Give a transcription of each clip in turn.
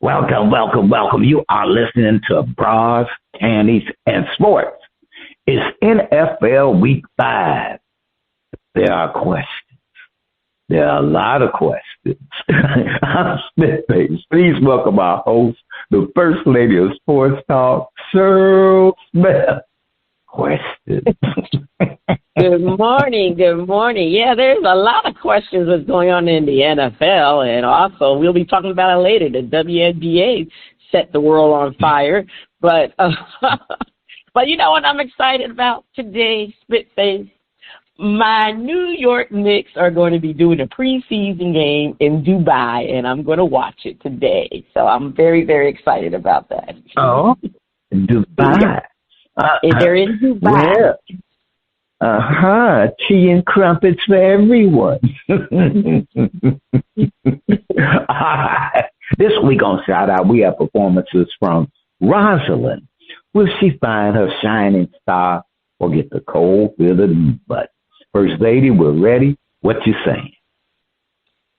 Welcome, welcome, welcome. You are listening to Bras, Panties, and Sports. It's NFL Week 5. There are questions. There are a lot of questions. I'm Smith-Face. Please welcome our host, the First Lady of Sports Talk, Cheryl Smith. Questions. Good morning. Good morning. Yeah, there's a lot of questions that's going on in the NFL, and also we'll be talking about it later. The WNBA set the world on fire, but but you know what I'm excited about today, Spitface? My New York Knicks are going to be doing a preseason game in Dubai, and I'm going to watch it today. So I'm very, very excited about that. Oh, Dubai. They're in Dubai. Tea and crumpets for everyone. This week on Shout Out, we have performances from Rosalyn. Will she find her shining star or get the cold feel of the butt? First Lady, we're ready. What you saying?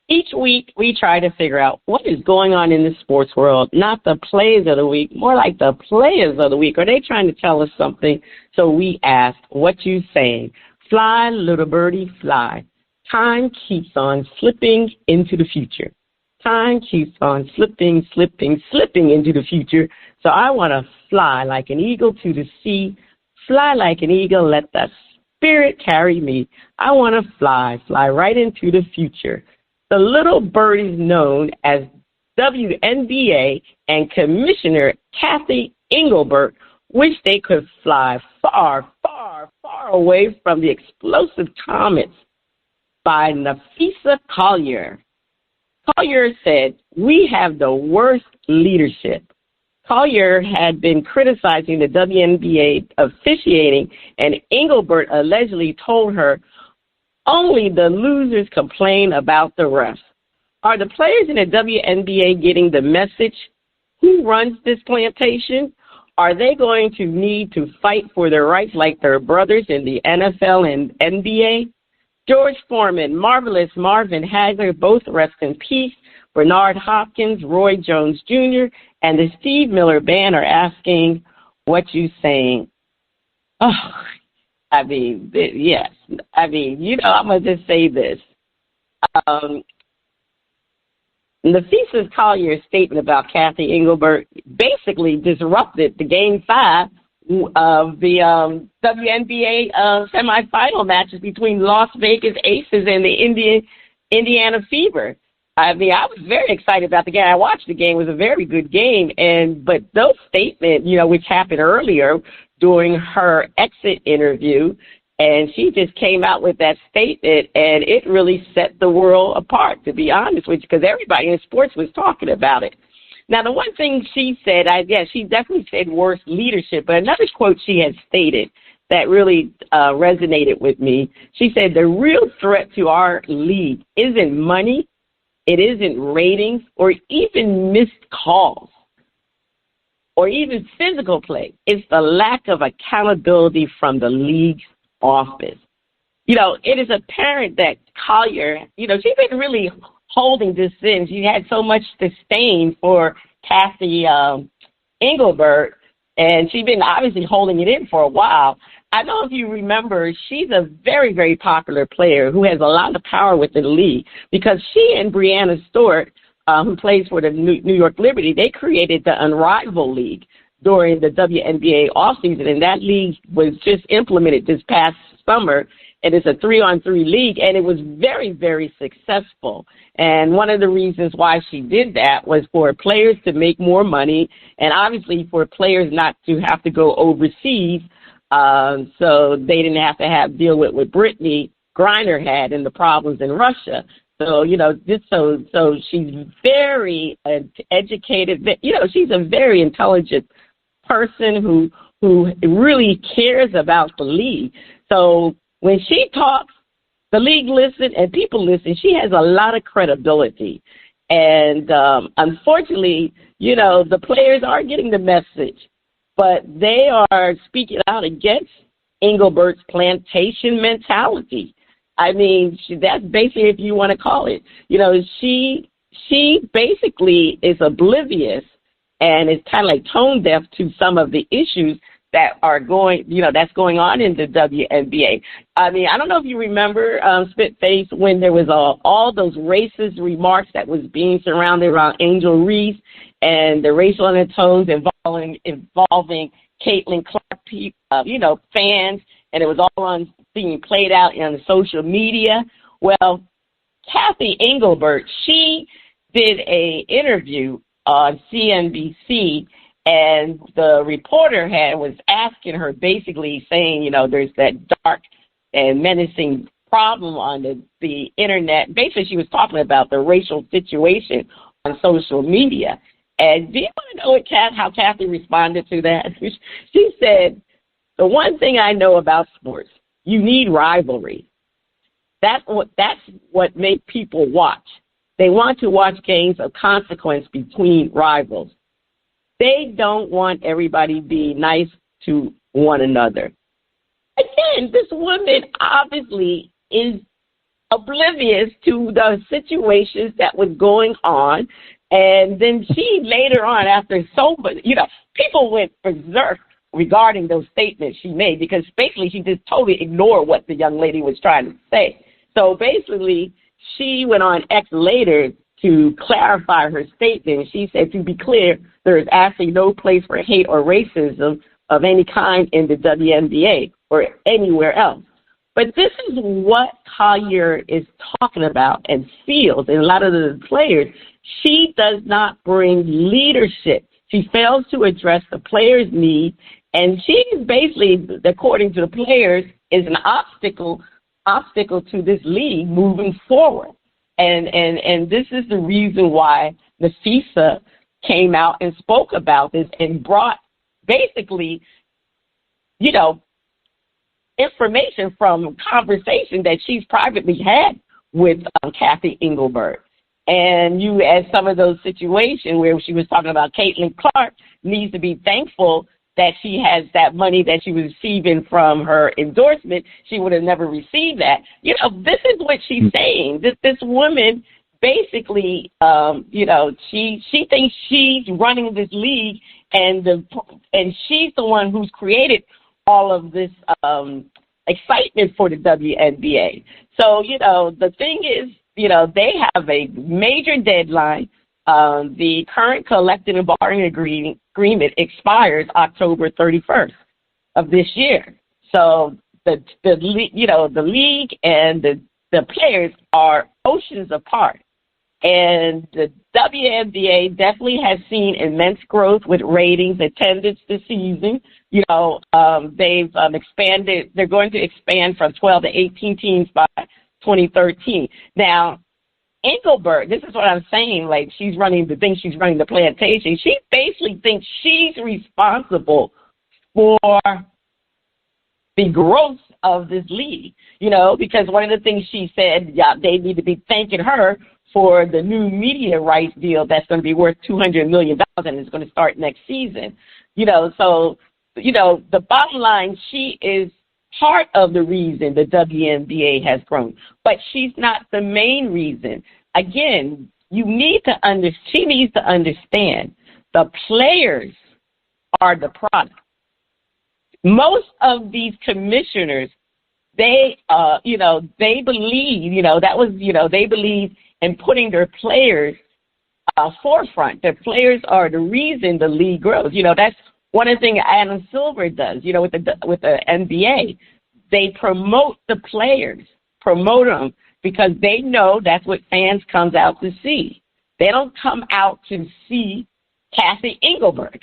Each week, we try to figure out what is going on in the sports world, not the plays of the week, more like the players of the week. Are they trying to tell us something? So we asked, what you saying? Fly, little birdie, fly. Time keeps on slipping into the future. Time keeps on slipping into the future. So I want to fly like an eagle to the sea. Fly like an eagle, let the spirit carry me. I want to fly right into the future. The little birdies known as WNBA and Commissioner Kathy Engelbert wish they could fly far, far, far away from the explosive comets by Nafisa Collier. Collier said, "We have the worst leadership." Collier had been criticizing the WNBA officiating, and Engelbert allegedly told her, "Only the losers complain about the refs." Are the players in the WNBA getting the message? Who runs this plantation? Are they going to need to fight for their rights like their brothers in the NFL and NBA? George Foreman, Marvelous Marvin Hagler, both rest in peace. Bernard Hopkins, Roy Jones Jr., and the Steve Miller Band are asking, what you saying? Oh, I mean, yes. I mean, I'm going to just say this. Nafisa Collier's statement about Kathy Engelbert basically disrupted the Game 5 of the WNBA semifinal matches between Las Vegas Aces and the Indiana Fever. I mean, I was very excited about the game. I watched the game. It was a very good game. But those statements, which happened earlier during her exit interview, and she just came out with that statement, and it really set the world apart, to be honest with you, because everybody in sports was talking about it. Now, the one thing she said, she definitely said worse leadership, but another quote she had stated that really resonated with me, she said, the real threat to our league isn't money, it isn't ratings, or even missed calls, or even physical play. It's the lack of accountability from the league's office. It is apparent that Collier, she's been really holding this in. She had so much disdain for Kathy Engelbert, and she's been obviously holding it in for a while. I don't know if you remember, she's a very, very popular player who has a lot of power within the league because she and Brianna Stewart, who plays for the New York Liberty, they created the Unrivaled League during the WNBA offseason, and that league was just implemented this past summer, and it's a 3-on-3 league, and it was very, very successful. And one of the reasons why she did that was for players to make more money, and obviously for players not to have to go overseas, so they didn't have to deal with what Brittany Griner had and the problems in Russia. So, so she's very educated. She's a very intelligent person who really cares about the league. So when she talks, the league listens and people listen. She has a lot of credibility. And unfortunately, the players are getting the message, but they are speaking out against Engelbert's plantation mentality. I mean, that's basically, if you want to call it, she basically is oblivious and is kind of like tone deaf to some of the issues that are that's going on in the WNBA. I mean, I don't know if you remember, Spitface, when there was all those racist remarks that was being surrounded around Angel Reese and the racial undertones involving Caitlin Clark, fans, and it was all being played out on the social media. Well, Kathy Engelbert, she did a interview on CNBC, and the reporter was asking her, basically saying, there's that dark and menacing problem on the internet. Basically, she was talking about the racial situation on social media. And do you want to know how Kathy responded to that? She said, the one thing I know about sports, you need rivalry. That's what makes people watch. They want to watch games of consequence between rivals. They don't want everybody to be nice to one another. Again, this woman obviously is oblivious to the situations that was going on. And then she later on, after people went berserk regarding those statements she made, because basically she just totally ignored what the young lady was trying to say. So basically, she went on X later to clarify her statement. She said, to be clear, there is actually no place for hate or racism of any kind in the WNBA or anywhere else. But this is what Collier is talking about and feels, and a lot of the players. She does not bring leadership. She fails to address the players' needs, and she is basically, according to the players, is an obstacle to this league moving forward. And this is the reason why Nafisa came out and spoke about this and brought basically, information from conversation that she's privately had with Kathy Engelbert. And you, as some of those situations where she was talking about Caitlin Clark needs to be thankful that she has that money that she was receiving from her endorsement. She would have never received that. This is what she's saying. This woman basically, she thinks she's running this league, and she's the one who's created all of this excitement for the WNBA. So, the thing is, they have a major deadline. The current collective bargaining agreement expires October 31st of this year. So the league and the players are oceans apart. And the WNBA definitely has seen immense growth with ratings, attendance this season. They've expanded. They're going to expand from 12 to 18 teams by 2013. Now, Engelbert, this is what I'm saying, like she's running the plantation. She basically thinks she's responsible for the growth of this league, because one of the things she said, they need to be thanking her for the new media rights deal that's going to be worth $200 million and is going to start next season. So the bottom line, she is part of the reason the WNBA has grown, but she's not the main reason. Again, she needs to understand the players are the product. Most of these commissioners, they believe, they believe in putting their players forefront. Their players are the reason the league grows. That's one of the things Adam Silver does, with the NBA. They promote the players, promote them, because they know that's what fans comes out to see. They don't come out to see Kathy Engelbert.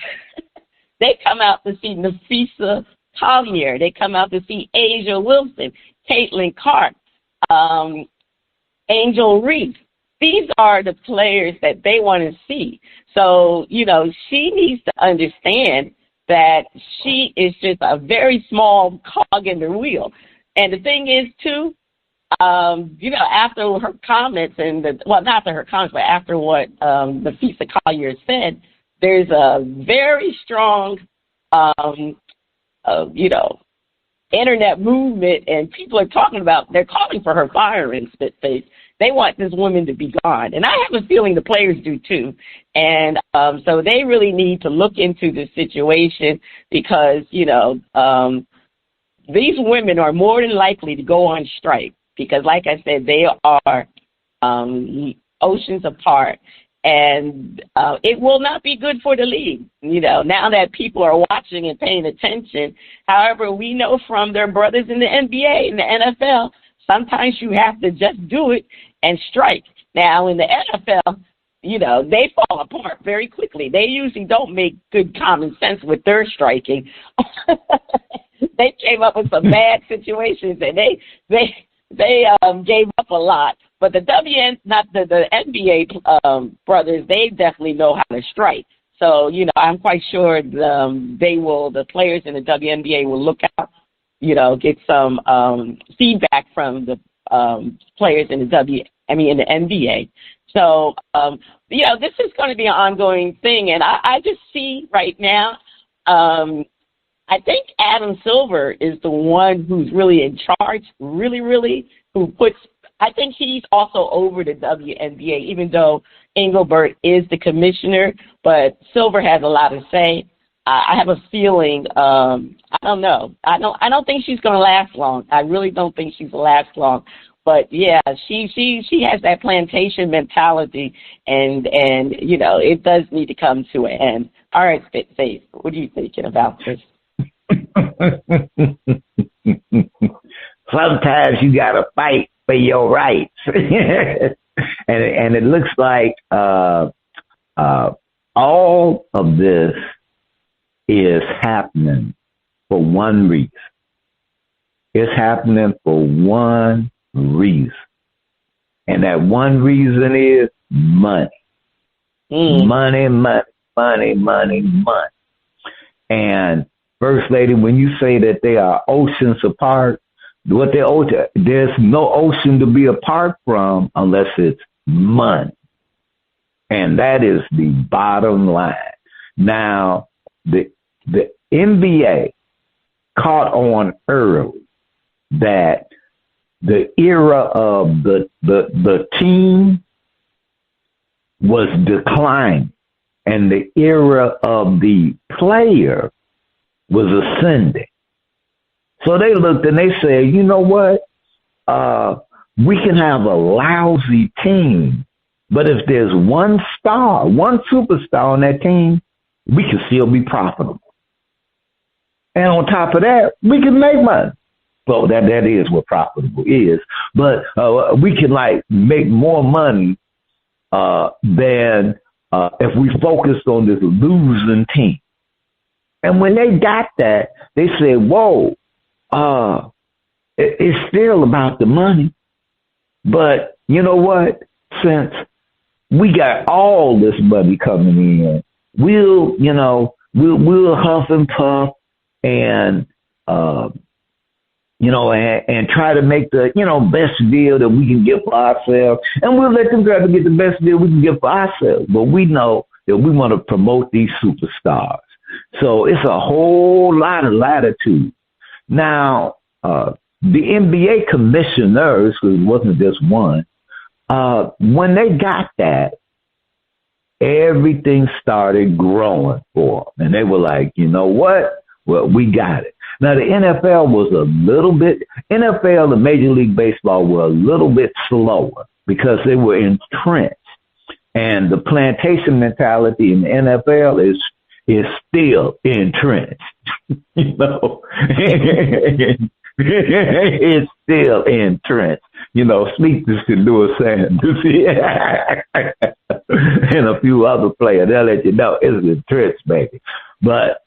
They come out to see Nafisa Collier. They come out to see Asia Wilson, Caitlin Clark, Angel Reese. These are the players that they want to see. So, she needs to understand that she is just a very small cog in the wheel. And the thing is, too, after her comments not after her comments, but after what Nafisa Collier said, there's a very strong, internet movement, and people are they're calling for her firing, Spitface. They want this woman to be gone. And I have a feeling the players do too. And so they really need to look into the situation because, these women are more than likely to go on strike because, like I said, they are oceans apart. And it will not be good for the league, now that people are watching and paying attention. However, we know from their brothers in the NBA and the NFL, sometimes you have to just do it and strike. Now, in the NFL, they fall apart very quickly. They usually don't make good common sense with their striking. They came up with some bad situations, and they gave up a lot. But the NBA brothers, they definitely know how to strike. So, I'm quite sure the players in the WNBA will look out, get some feedback from the players in the NBA. So, this is going to be an ongoing thing. And I just see right now, I think Adam Silver is the one who's really in charge, really, I think he's also over the WNBA, even though Engelbert is the commissioner, but Silver has a lot to say. I have a feeling, I don't know. I don't think she's going to last long. I really don't think she's going to last long. But yeah, she has that plantation mentality, and it does need to come to an end. All right, Faith, what are you thinking about this? Sometimes you got to fight for your rights. and it looks like all of this is happening for one reason. It's happening for one reason. And that one reason is money. Money. And First Lady, when you say that they are oceans apart, there's no ocean to be apart from unless it's money. And that is the bottom line. Now, the NBA caught on early that the era of the team was declining and the era of the player was ascending. So they looked and they said, you know what? We can have a lousy team, but if there's one superstar on that team, we can still be profitable. And on top of that, we can make money. Well, that is what profitable is. But we can make more money than if we focused on this losing team. And when they got that, they said, whoa, it's still about the money. But you know what? Since we got all this money coming in, we'll huff and puff and, and try to make the, best deal that we can get for ourselves. And we'll let them try to get the best deal we can get for ourselves. But we know that we want to promote these superstars. So it's a whole lot of latitude. Now, the NBA commissioners, because it wasn't just one, when they got that, everything started growing for them. And they were like, you know what? Well, we got it. Now, the NFL and Major League Baseball were a little bit slower because they were entrenched. And the plantation mentality in the NFL is still entrenched. It's still entrenched. Speak this to Lewis Sanders and a few other players. They'll let you know it's entrenched, baby. But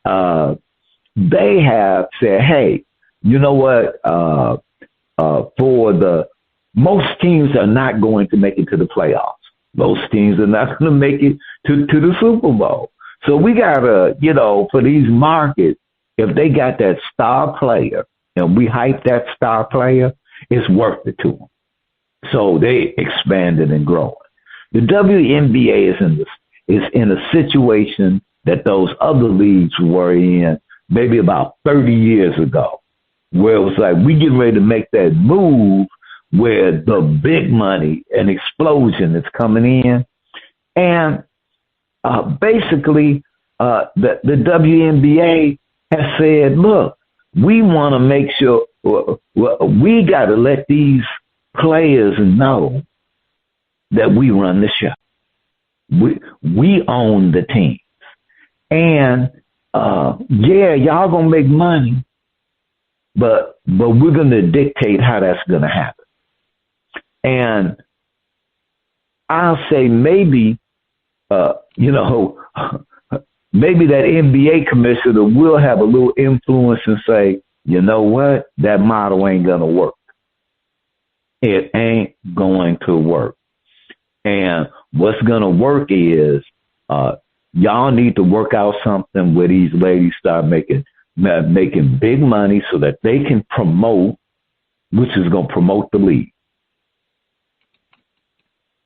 they have said, hey, you know what? Most teams are not going to make it to the playoffs. Most teams are not going to make it to the Super Bowl. So we got to, for these markets, if they got that star player and we hype that star player, it's worth it to them. So they expanded and growing. The WNBA is in a situation that those other leagues were in maybe about 30 years ago, where it was like, we getting ready to make that move where the big money and explosion is coming in. And basically, the WNBA has said, look, we want to make sure we got to let these players know that we run the show. We own the team. And, y'all going to make money, but we're going to dictate how that's going to happen. And I'll say maybe, maybe that NBA commissioner will have a little influence and say, you know what, that model ain't going to work. It ain't going to work. And what's going to work is y'all need to work out something where these ladies start making big money so that they can promote, which is going to promote the league.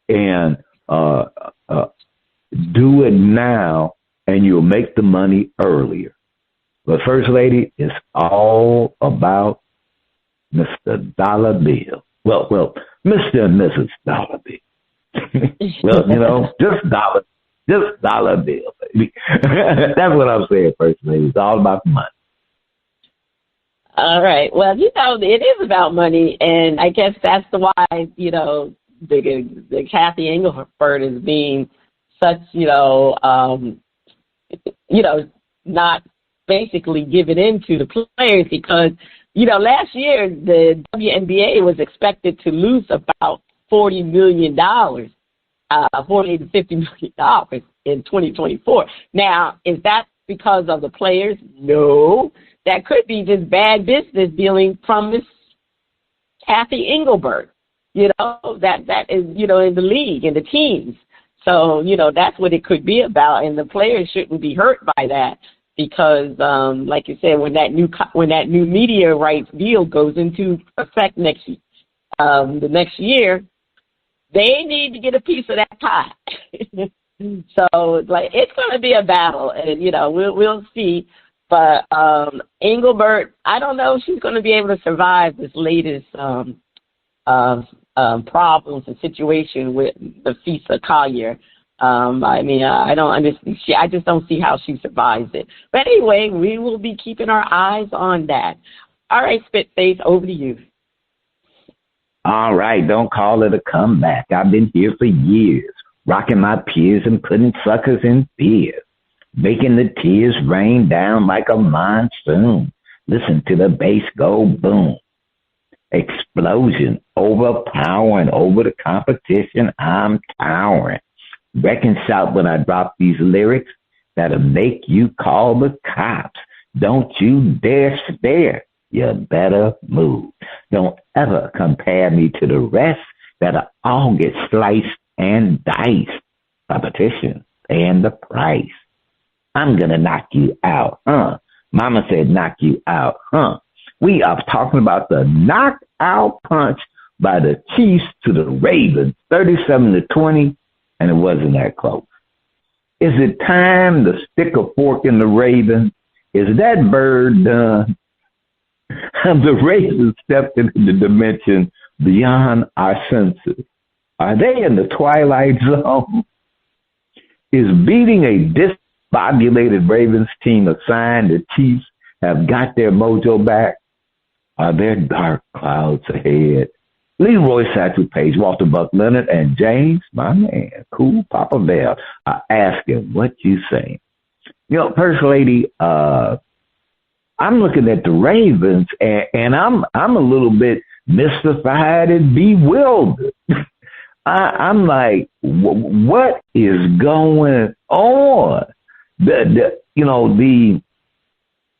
And do it now, and you'll make the money earlier. But First Lady, it's all about Mr. Dollar Bill. Well, Mr. and Mrs. Dollar Bill. Well, just dollar bill, baby. That's what I'm saying, First Lady. It's all about the money. All right. Well, it is about money, and I guess that's why, the Kathy Engelbert is being such, not basically giving in to the players because, last year the WNBA was expected to lose about $40 million, $40 to $50 million in 2024. Now, is that because of the players? No. That could be just bad business dealing from Miss Kathy Engelbert. That is, in the league and the teams. So, that's what it could be about, and the players shouldn't be hurt by that because, like you said, when that new media rights deal goes into effect the next year, they need to get a piece of that pie. So, it's going to be a battle, and we'll see. But Engelbert, I don't know if she's going to be able to survive this latest problems and situation with the FISA Collier. I don't understand. I just don't see how she survives it. But anyway, we will be keeping our eyes on that. All right, Spitface, over to you. All right, don't call it a comeback. I've been here for years, rocking my peers and putting suckers in fear, making the tears rain down like a monsoon. Listen to the bass go boom. Explosion, overpowering over the competition, I'm towering. Reckon shout when I drop these lyrics that'll make you call the cops. Don't you dare stare, you better move. Don't ever compare me to the rest that'll all get sliced and diced. Competition and the price. I'm gonna knock you out, huh? Mama said knock you out, huh? We are talking about the knockout punch by the Chiefs to the Ravens, 37-20, and it wasn't that close. Is it time to stick a fork in the Ravens? Is that bird done? Have the Ravens stepped into the dimension beyond our senses? Are they in the twilight zone? Is beating a discombobulated Ravens team a sign the Chiefs have got their mojo back? Are there dark clouds ahead? Leroy Satchel Page, Walter Buck Leonard, and James, my man, Cool Papa Bell, are asking what you say. First Lady, I'm looking at the Ravens, and I'm a little bit mystified and bewildered. I'm like, what is going on?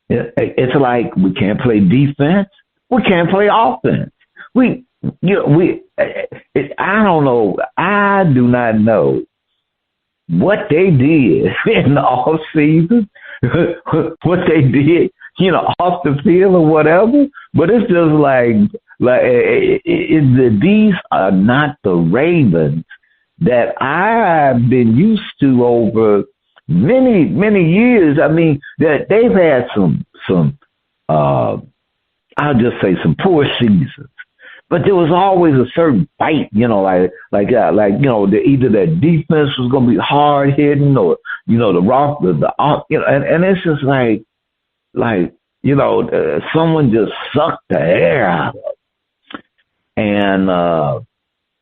It's like we can't play defense. We can't play offense. I don't know. I do not know what they did in the off season, what they did, off the field or whatever. But it's just these are not the Ravens that I've been used to over many, many years. I mean, that they've had some I'll just say some poor seasons. but there was always a certain fight, either that defense was going to be hard hitting or, and it's just someone just sucked the air out of it. And,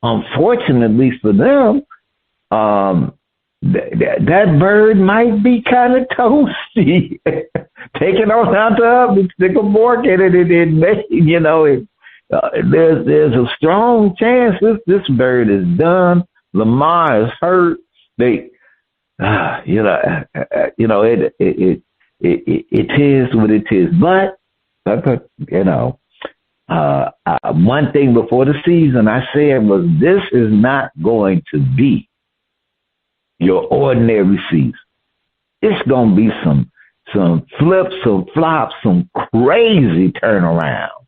unfortunately for them, that bird might be kind of toasty. Take it on out to oven, stick a fork in it, there's a strong chance this bird is done. Lamar is hurt. It is what it is. But one thing before the season I said was this is not going to be your ordinary season. It's going to be some flips, some flops, some crazy turnarounds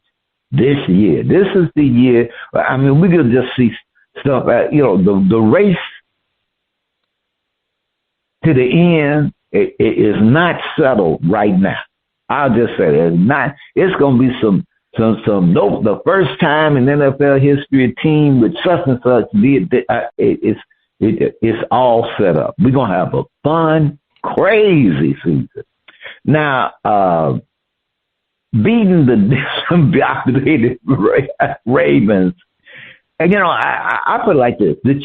this year. This is the year. I mean, we could just see stuff the race to the end is not settled right now. I'll just say it's not. It's going to be some nope. The first time in NFL history, a team with such and such it's all set up. We're gonna have a fun, crazy season. Now, beating the discombobulated Ravens, and I feel like this. The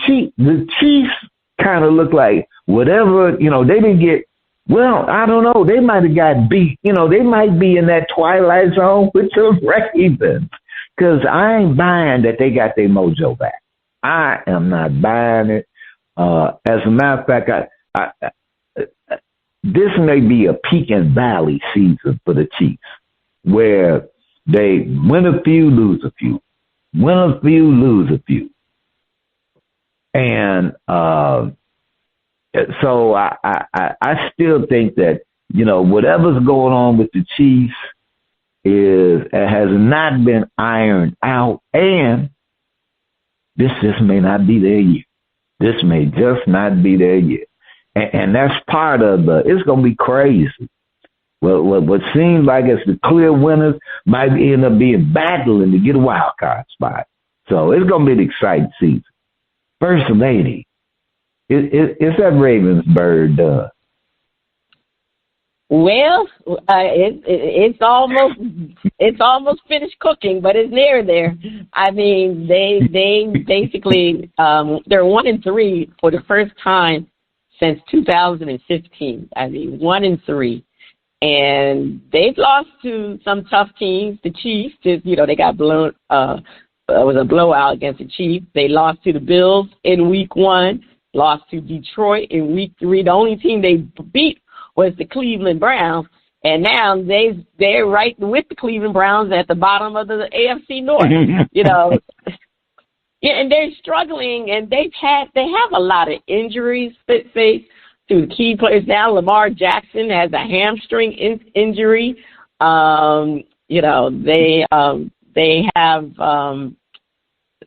Chiefs kind of look like whatever they didn't get. Well, I don't know. They might have got beat. They might be in that twilight zone with the Ravens. Because I ain't buying that they got their mojo back. I am not buying it. As a matter of fact, this may be a peak and valley season for the Chiefs, where they win a few, lose a few. Win a few, lose a few. And so I still think that, whatever's going on with the Chiefs has not been ironed out, and this just may not be their year. This may just not be their year. And that's part of it's going to be crazy. Well, what seems like it's the clear winners might end up being battling to get a wild card spot. So it's going to be an exciting season. First Lady, is that Ravens bird done? Well, it's almost finished cooking, but it's near there. I mean, they basically they're 1-3 for the first time since 2015. I mean, 1-3, and they've lost to some tough teams. The Chiefs, they got blown. It was a blowout against the Chiefs. They lost to the Bills in Week 1. Lost to Detroit in Week 3. The only team they beat was the Cleveland Browns, and now they're right with the Cleveland Browns at the bottom of the AFC North. Yeah, and they're struggling, and they have a lot of injuries faced to the key players now. Lamar Jackson has a hamstring injury. They have.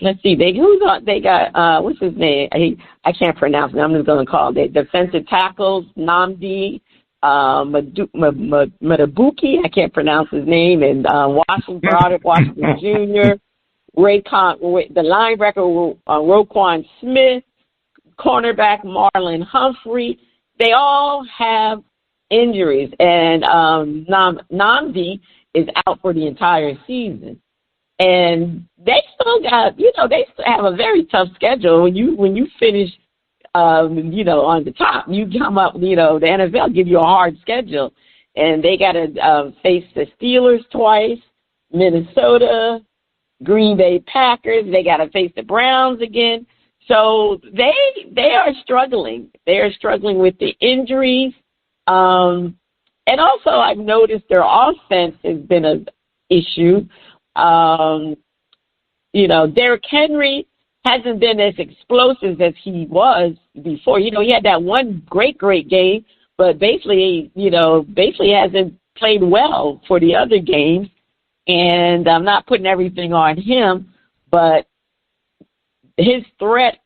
Let's see. They got what's his name? I can't pronounce it. I'm just going to call it defensive tackles. Nnamdi Madabuki. I can't pronounce his name. And Washington Jr. The linebacker Roquan Smith, cornerback Marlon Humphrey. They all have injuries, and Nnamdi is out for the entire season. And they still got, they still have a very tough schedule. When you finish, on the top, you come up, the NFL give you a hard schedule. And they got to face the Steelers twice, Minnesota, Green Bay Packers. They got to face the Browns again. So they are struggling. They are struggling with the injuries. And also I've noticed their offense has been an issue. Derrick Henry hasn't been as explosive as he was before. He had that one great game, but basically hasn't played well for the other games. And I'm not putting everything on him, but his threat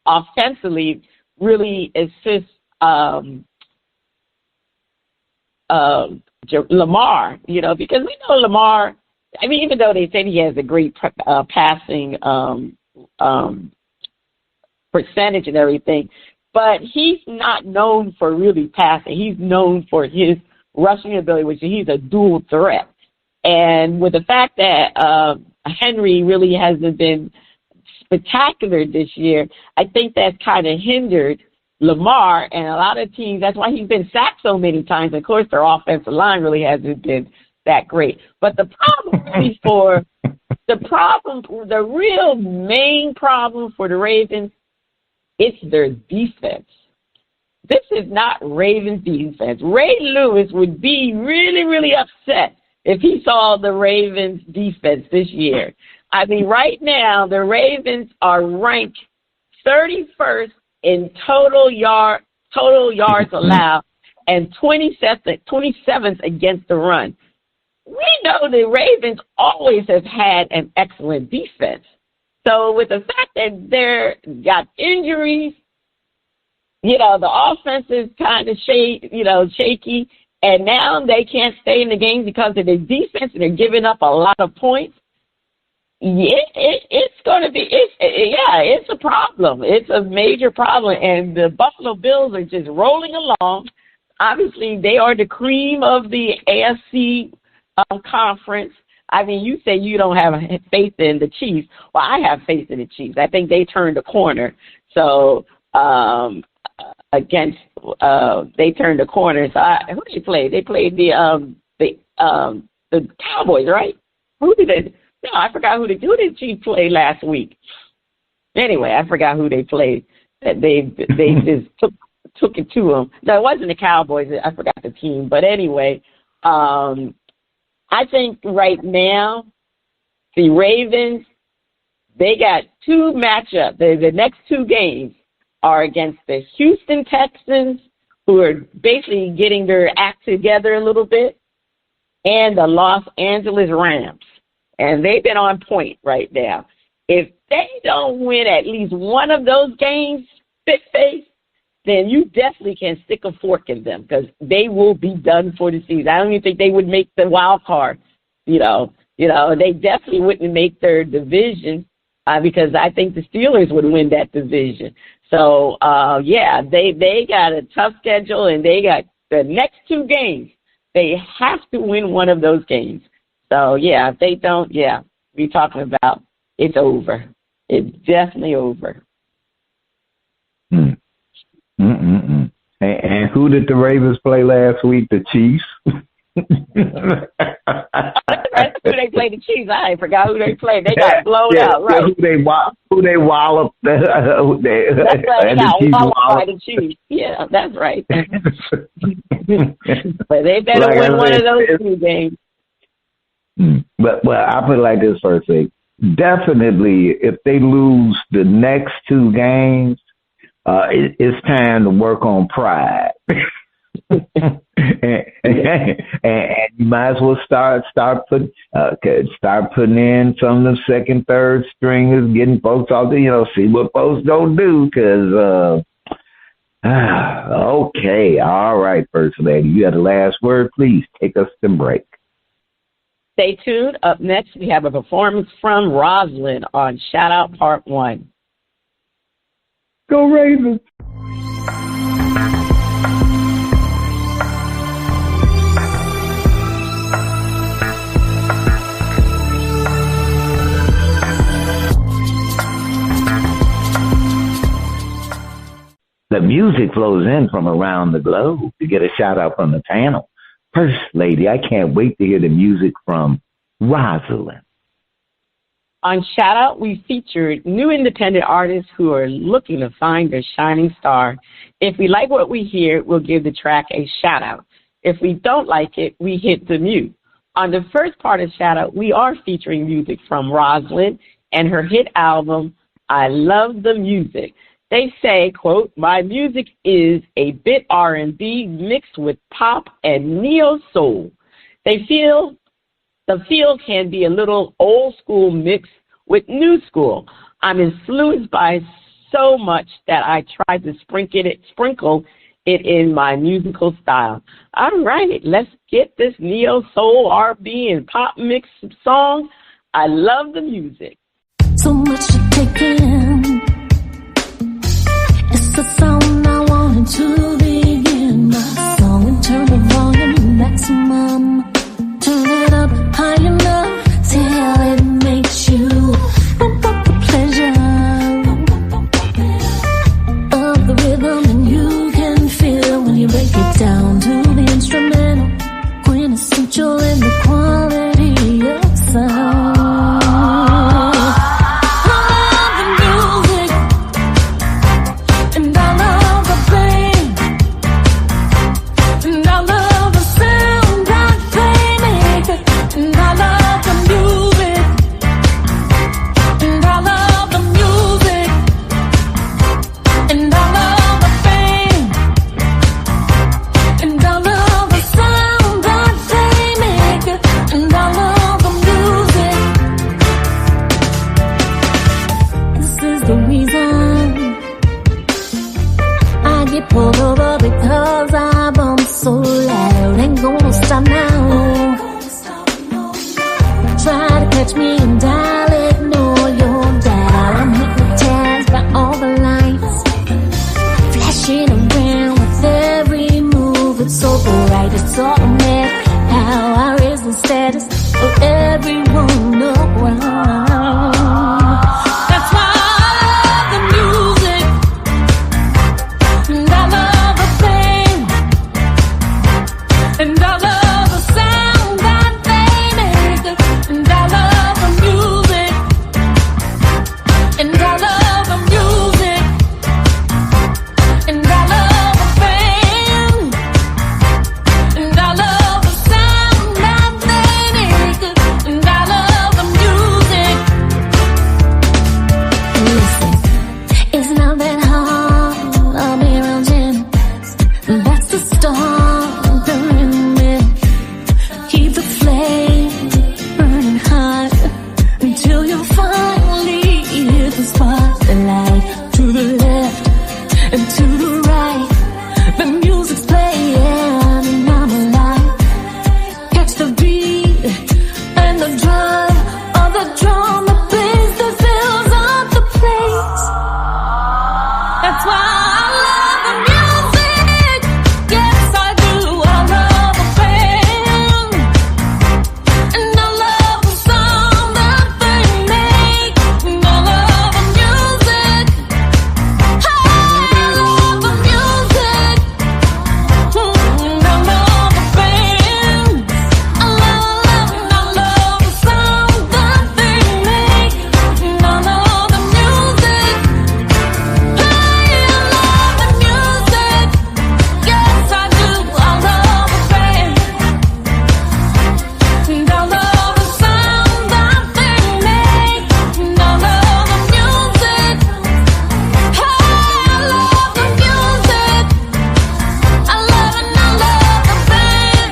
offensively really assists Lamar, because we know Lamar I mean, even though they say he has a great passing percentage and everything, but he's not known for really passing. He's known for his rushing ability, which he's a dual threat. And with the fact that Henry really hasn't been spectacular this year, I think that's kind of hindered Lamar and a lot of teams. That's why he's been sacked so many times. Of course, their offensive line really hasn't been that great. But the real main problem for the Ravens, it's their defense. This is not Ravens defense. Ray Lewis would be really, really upset if he saw the Ravens defense this year. I mean, right now, the Ravens are ranked 31st in total yards allowed and 27th against the run. We know the Ravens always have had an excellent defense. So with the fact that they're got injuries, the offense is kind of shaky, and now they can't stay in the game because of their defense, and they're giving up a lot of points. It's going to be, it's a problem. It's a major problem, and the Buffalo Bills are just rolling along. Obviously, they are the cream of the AFC conference. I mean, you say you don't have faith in the Chiefs. Well, I have faith in the Chiefs. I think they turned the corner. So they turned the corner. So who did they play? They played the Cowboys, right? Who did they? No, I forgot who did Chiefs play last week. Anyway, I forgot who they played. That they just took it to them. No, it wasn't the Cowboys. I forgot the team. But anyway, I think right now the Ravens, they got two matchups. The next two games are against the Houston Texans, who are basically getting their act together a little bit, and the Los Angeles Rams. And they've been on point right now. If they don't win at least one of those games, face, then you definitely can stick a fork in them because they will be done for the season. I don't even think they would make the wild card. They definitely wouldn't make their division because I think the Steelers would win that division. So, they got a tough schedule, and they got the next two games. They have to win one of those games. So, if they don't, we're talking about it's over. It's definitely over. And who did the Ravens play last week? The Chiefs? That's who they played, the Chiefs. I forgot who they played. They got blown out, right? Who they walloped. That's right, they got walloped by the Chiefs. Yeah, that's right. But they better win one of those two games. But I put it like this first thing. Definitely, if they lose the next two games, it's time to work on pride. and you might as well start putting in some of the second, third stringers, getting folks out there, see what folks don't do, because okay, all right, First Lady, you had the last word. Please take us to break. Stay tuned. Up next, we have a performance from Rosalyn on Shout Out Part 1. Go Ravens! The music flows in from around the globe to get a shout out from the panel. First Lady, I can't wait to hear the music from Rosalyn. On Shout Out, we featured new independent artists who are looking to find their shining star. If we like what we hear, we'll give the track a shout out. If we don't like it, we hit the mute. On the first part of Shout Out, we are featuring music from Rosalyn and her hit album, I Love the Music. They say, quote, my music is a bit R&B mixed with pop and neo-soul. They feel the feel can be a little old school mixed with new school. I'm influenced by so much that I tried to sprinkle it in my musical style. All right, let's get this neo soul, R&B, and pop mix song. I love the music. So much to take in. It's the sound I wanted to begin my song and turn the volume maximum. Turn it up high enough till it makes you bump up the pleasure of the rhythm, and you can feel when you break it down to the instrumental, quintessential in the quality of sound. Pulled over because I bump so loud. Ain't gonna stop now. Try to catch me and dial, ignore your dial. I'm hypnotized by all the lights flashing around with every move. It's so bright, it's automatic. How I raise the status of everyone around. That's why and I love the sound that they make, and I love the music, and I love the music, and I love the fame, and I love the sound that they make, and I love the music. Listen, it's not that hard, I'll be around 10, that's the start. Until you finally hit the spotlight. To the left and to the right, the music's playing and I'm alive. Catch the beat and the drive of the drum, the bass that fills up the place. That's why I love the music. Yes, I do. I love the band, and I love the sound that they make, and I love the music. I love the music, and I love the band. I love the sound that they make, and I love the music. I love the music. Yes, I do. I love the band, and I love the sound that they make, and I love the music. I love the music. I love and I love the band,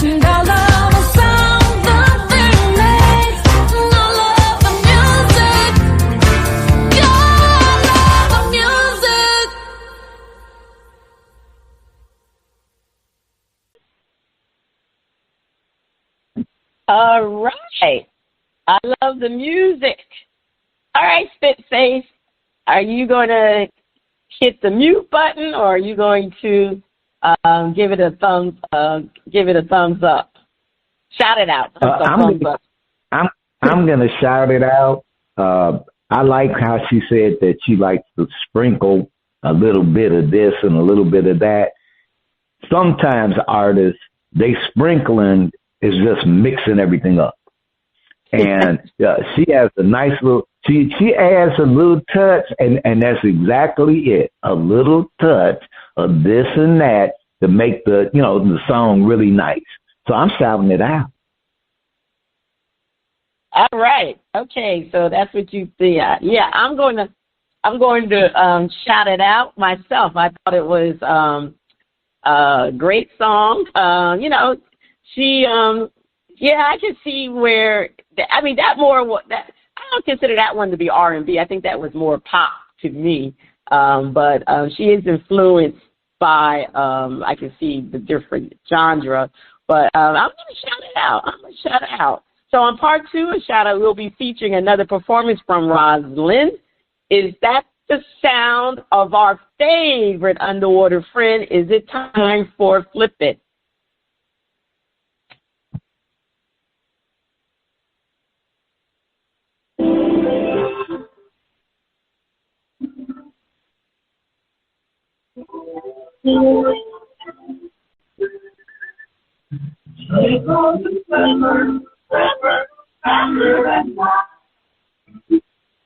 and I love the sound that they make, and I love the music. Yeah, I love the music. All right. I love the music. All right, Spitface, are you going to hit the mute button, or are you going to give it a thumbs up? Shout it out. Thumbs up. I'm gonna shout it out. I like how she said that she likes to sprinkle a little bit of this and a little bit of that. Sometimes artists, they sprinkling is just mixing everything up. And she has a nice little, she adds a little touch, and that's exactly it. A little touch of this and that to make the song really nice. So I'm shouting it out. All right. Okay. So that's what you think. Yeah, I'm going to shout it out myself. I thought it was a great song. She I can see where I don't consider that one to be R&B. I think that was more pop to me. But she is influenced by, I can see the different genre. But I'm going to shout it out. So on part 2 of Shout Out, we'll be featuring another performance from Rosalyn. Is that the sound of our favorite underwater friend? Is it time for Flip It?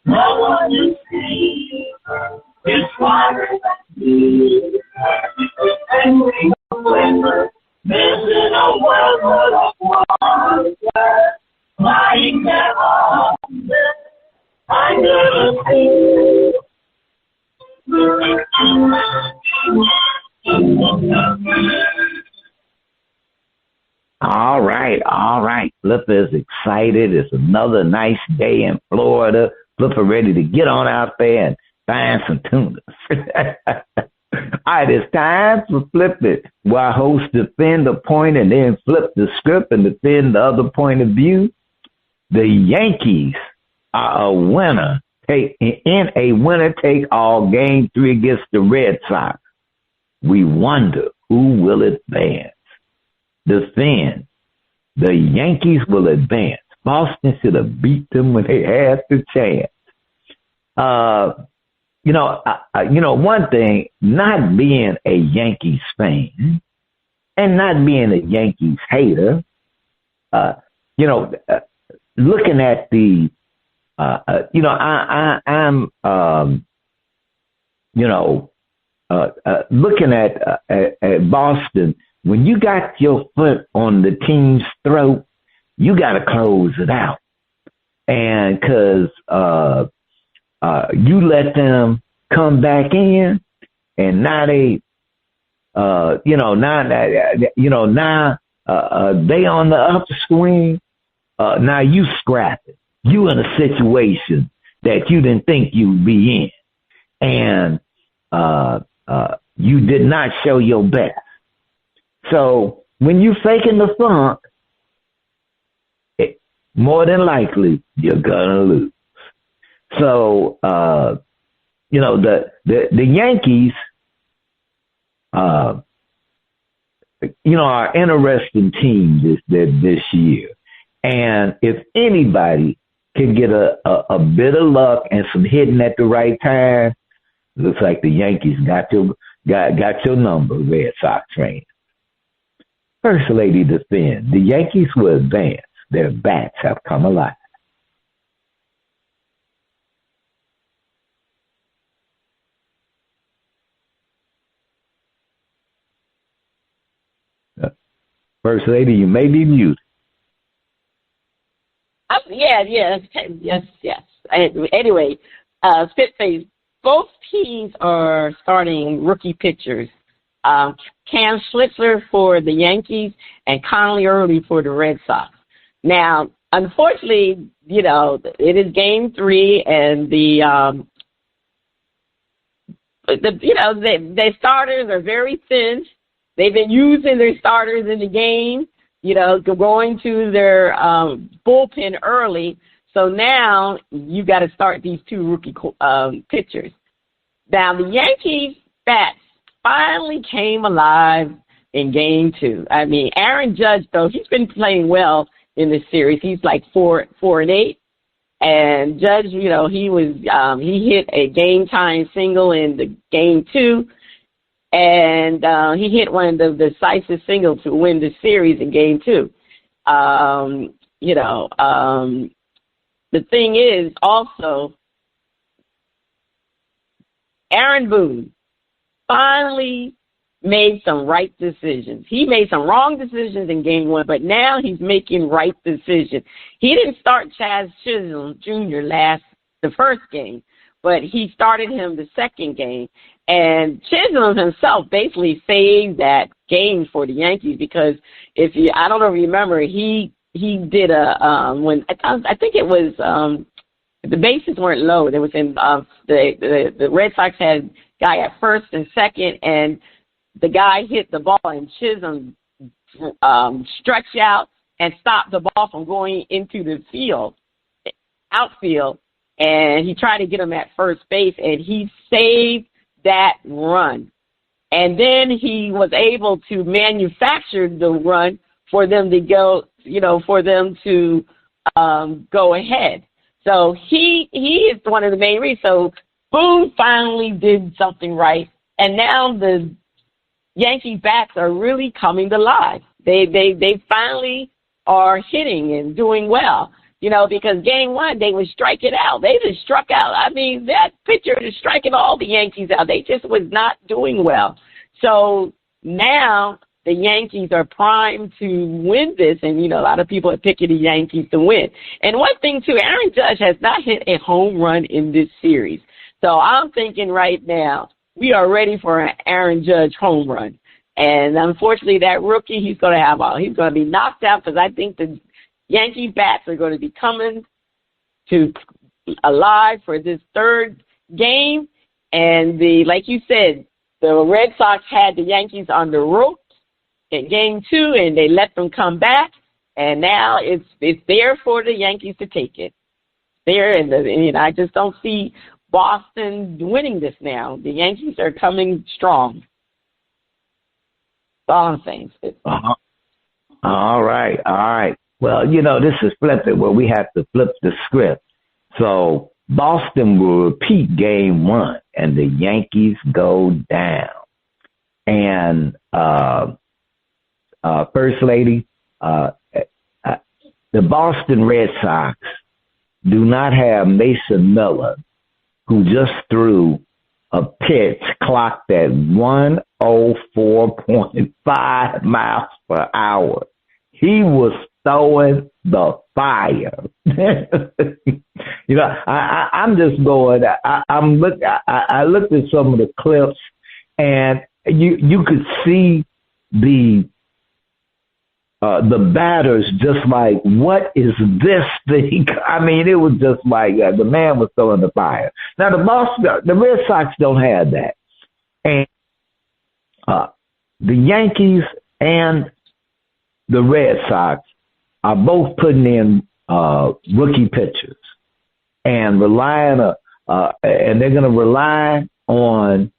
No one is see. It's water that deep. And we remember this in a world of water. Lying there on under the sea. All right. Flipper is excited. It's another nice day in Florida. Flipper ready to get on out there and find some tunas. All right, it's time for Flip It, where hosts defend a point and then flip the script and defend the other point of view. The Yankees are a winner in a winner-take-all Game 3 against the Red Sox. We wonder who will advance. Defend. The Yankees will advance. Boston should have beat them when they had the chance. One thing, not being a Yankees fan and not being a Yankees hater, looking at the, looking at Boston, when you got your foot on the team's throat, you got to close it out. And because you let them come back in, and now they, now they on the upswing. Now you scrapping. You in a situation that you didn't think you'd be in, and you did not show your best. So when you faking the funk, more than likely you're gonna lose. So the Yankees, are an interesting team this year, and if anybody can get a bit of luck and some hitting at the right time, looks like the Yankees got your number, Red Sox fans. First Lady defend. The Yankees will advance. Their bats have come alive. First Lady, you may be muted. Yes. Anyway, Spitface, both teams are starting rookie pitchers. Cam Schlitzler for the Yankees and Conley Early for the Red Sox. Now, unfortunately, it is Game 3, and their starters are very thin. They've been using their starters in the game, going to their bullpen early. So now you got to start these two rookie pitchers. Now, the Yankees bats finally came alive in Game 2. I mean, Aaron Judge, though, he's been playing well in this series. He's like 4-8. And Judge, he hit a game-tying single in the Game 2. And he hit one of the decisive singles to win the series in Game 2. The thing is also, Aaron Boone finally made some right decisions. He made some wrong decisions in Game 1, but now he's making right decisions. He didn't start Chaz Chisholm Jr. the first game, but he started him the second game. And Chisholm himself basically saved that game for the Yankees because I don't know if you remember, he did when I think it was The bases weren't loaded. It was in the Red Sox had guy at first and second, and the guy hit the ball, and Chisholm stretched out and stopped the ball from going into the outfield, and he tried to get him at first base, and he saved that run. And then he was able to manufacture the run for them to go, for them to go ahead. So he is one of the main reasons. So Boone finally did something right, and now the Yankee bats are really coming to life. They finally are hitting and doing well, because game one they were striking out. They just struck out. I mean, that pitcher is striking all the Yankees out. They just was not doing well. So now the Yankees are primed to win this, and, a lot of people are picking the Yankees to win. And one thing, too, Aaron Judge has not hit a home run in this series. So I'm thinking right now we are ready for an Aaron Judge home run. And unfortunately, that rookie, he's going to be knocked out, because I think the Yankee bats are going to be coming to alive for this third game. And like you said, the Red Sox had the Yankees on the ropes in game two, and they let them come back. And now it's there for the Yankees to take it. There, and I just don't see Boston winning this now. The Yankees are coming strong. That's all I'm saying. All right. Well, this is flipping where we have to flip the script. So Boston will repeat game one, and the Yankees go down. And First Lady, the Boston Red Sox do not have Mason Miller, who just threw a pitch clocked at 104.5 miles per hour. He was throwing the fire. I'm just going. I looked at some of the clips, and you could see the batters just like, what is this thing? I mean, it was just like the man was throwing the fire. Now the Red Sox don't have that, and the Yankees and the Red Sox are both putting in rookie pitchers and relying and they're going to rely on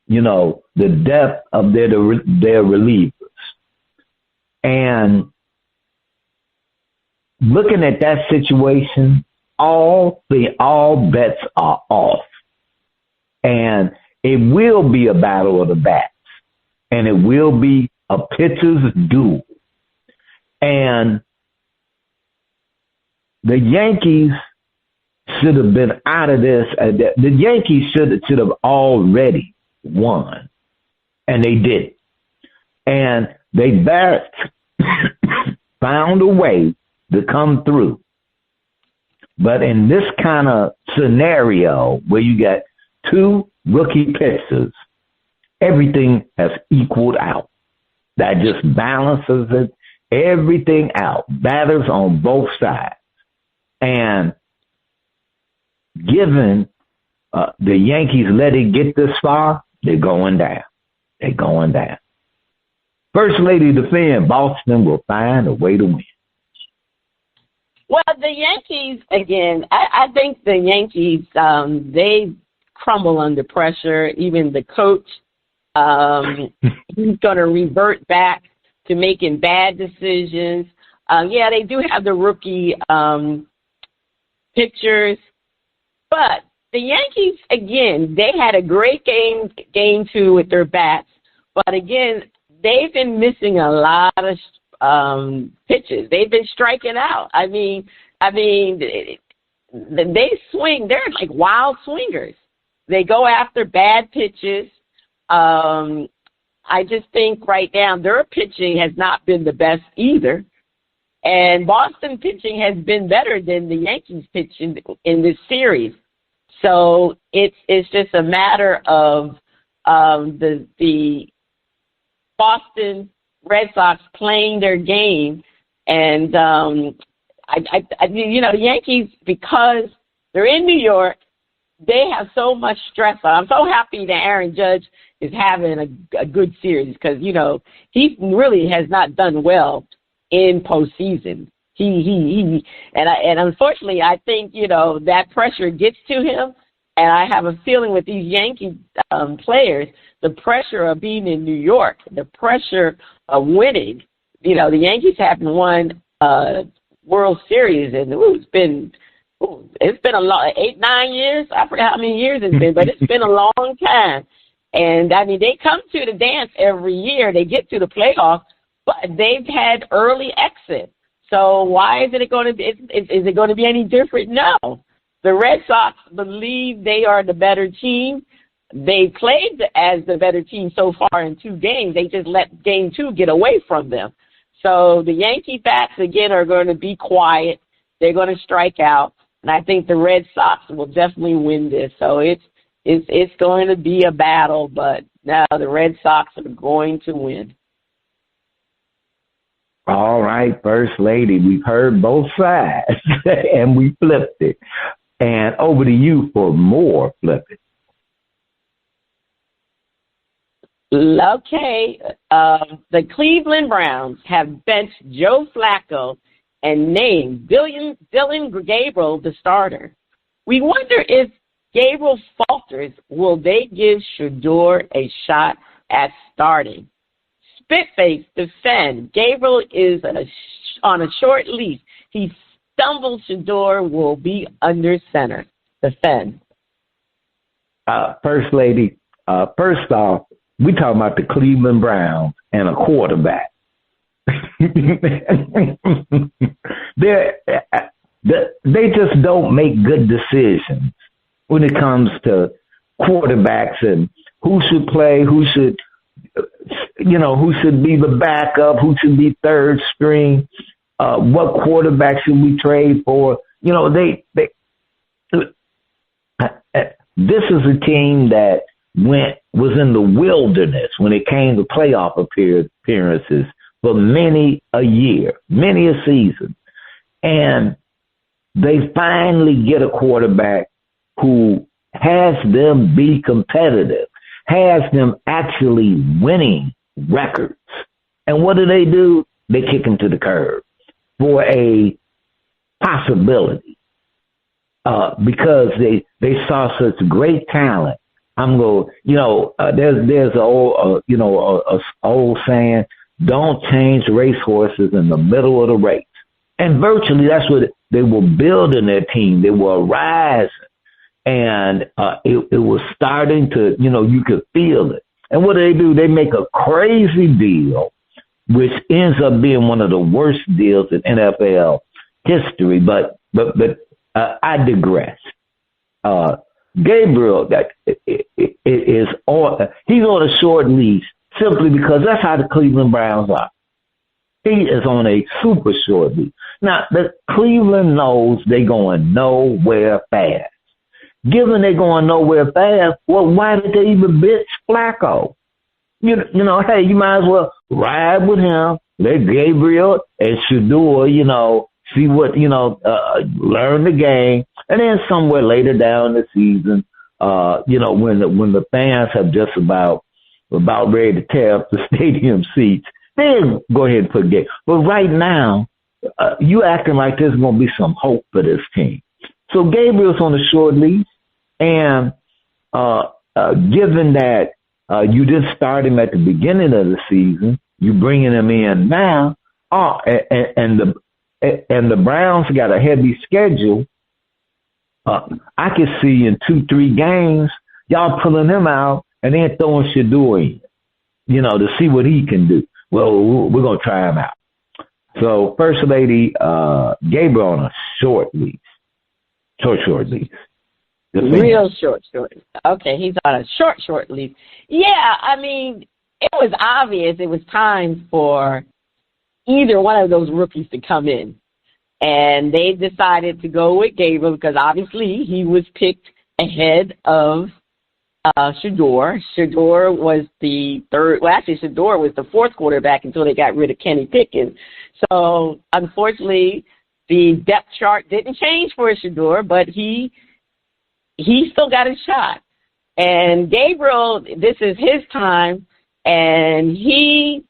the depth of their relievers. And looking at that situation, all bets are off. And it will be a battle of the bats. And it will be a pitcher's duel. And the Yankees should have been out of this. The Yankees should have already won. And they did. And they found a way to come through. But in this kind of scenario where you got two rookie pitchers, everything has equaled out. That just balances everything out. Batters on both sides. And given the Yankees let it get this far, they're going down. They're going down. First Lady defend, Boston will find a way to win. Well, the Yankees, again, I think the Yankees, they crumble under pressure. Even the coach, he's going to revert back to making bad decisions. Yeah, they do have the rookie pitchers, but the Yankees, again, they had a great game two with their bats, but again, they've been missing a lot of pitches. They've been striking out. I mean, they swing. They're like wild swingers. They go after bad pitches. I just think right now their pitching has not been the best either. And Boston pitching has been better than the Yankees pitching in this series. So it's just a matter of the Boston Red Sox playing their game. And The Yankees, because they're in New York, they have so much stress on. I'm so happy that Aaron Judge is having a good series because, he really has not done well in postseason. He unfortunately, I think, that pressure gets to him. And I have a feeling with these Yankee players, the pressure of being in New York, the pressure of winning. The Yankees haven't won World Series, and it's been a long 8-9 years. I forget how many years it's been, but it's been a long time. And I mean, they come to the dance every year. They get to the playoffs, but they've had early exit. So why is it going to be? Is it going to be any different? No. The Red Sox believe they are the better team. They played as the better team so far in 2 games. They just let game 2 get away from them. So the Yankee bats, again, are going to be quiet. They're going to strike out. And I think the Red Sox will definitely win this. So it's going to be a battle, but now the Red Sox are going to win. All right, First Lady, we've heard both sides, and we flipped it. And over to you for more flipping. Okay. The Cleveland Browns have benched Joe Flacco and named Dylan Gabriel the starter. We wonder if Gabriel falters, will they give Shador a shot at starting? Spitface defend. Gabriel is on a short leash. He stumbles. Shador will be under center. Defend. First Lady, first off, we talking about the Cleveland Browns and a quarterback. They just don't make good decisions when it comes to quarterbacks and who should play, who should be the backup, who should be third string, what quarterback should we trade for? This is a team that was in the wilderness when it came to playoff appearances for many a year, many a season. And they finally get a quarterback who has them be competitive, has them actually winning records. And what do? They kick them to the curb for a possibility because they saw such great talent. There's an old saying, don't change racehorses in the middle of the race. And virtually that's what they were building their team. They were rising. And it was starting to, you could feel it. And what do? They make a crazy deal, which ends up being one of the worst deals in NFL history. But I digress. Gabriel, he's on a short leash simply because that's how the Cleveland Browns are. He is on a super short leash. Now, the Cleveland knows they're going nowhere fast. Given they're going nowhere fast, well, why did they even bench Flacco? Hey, you might as well ride with him, let Gabriel and Shador, see what, learn the game. And then somewhere later down the season, when the fans have just about ready to tear up the stadium seats, then go ahead and put Gabriel. But right now, you acting like there's going to be some hope for this team. So Gabriel's on a short leash, and given that you didn't start him at the beginning of the season, you bringing him in now, and the Browns got a heavy schedule. I could see in 2-3 games y'all pulling him out and then throwing Shador in, to see what he can do. Well, we're gonna try him out. So First Lady, Gabriel on a short leash. Short leash. Real short. Okay, he's on a short leash. Yeah, I mean, it was obvious it was time for either one of those rookies to come in. And they decided to go with Gabriel because obviously he was picked ahead of Shador. Shador was the third. Well, actually, Shador was the fourth quarterback until they got rid of Kenny Pickett. So, unfortunately, the depth chart didn't change for Shedeur, but he still got a shot. And Gabriel, this is his time, and he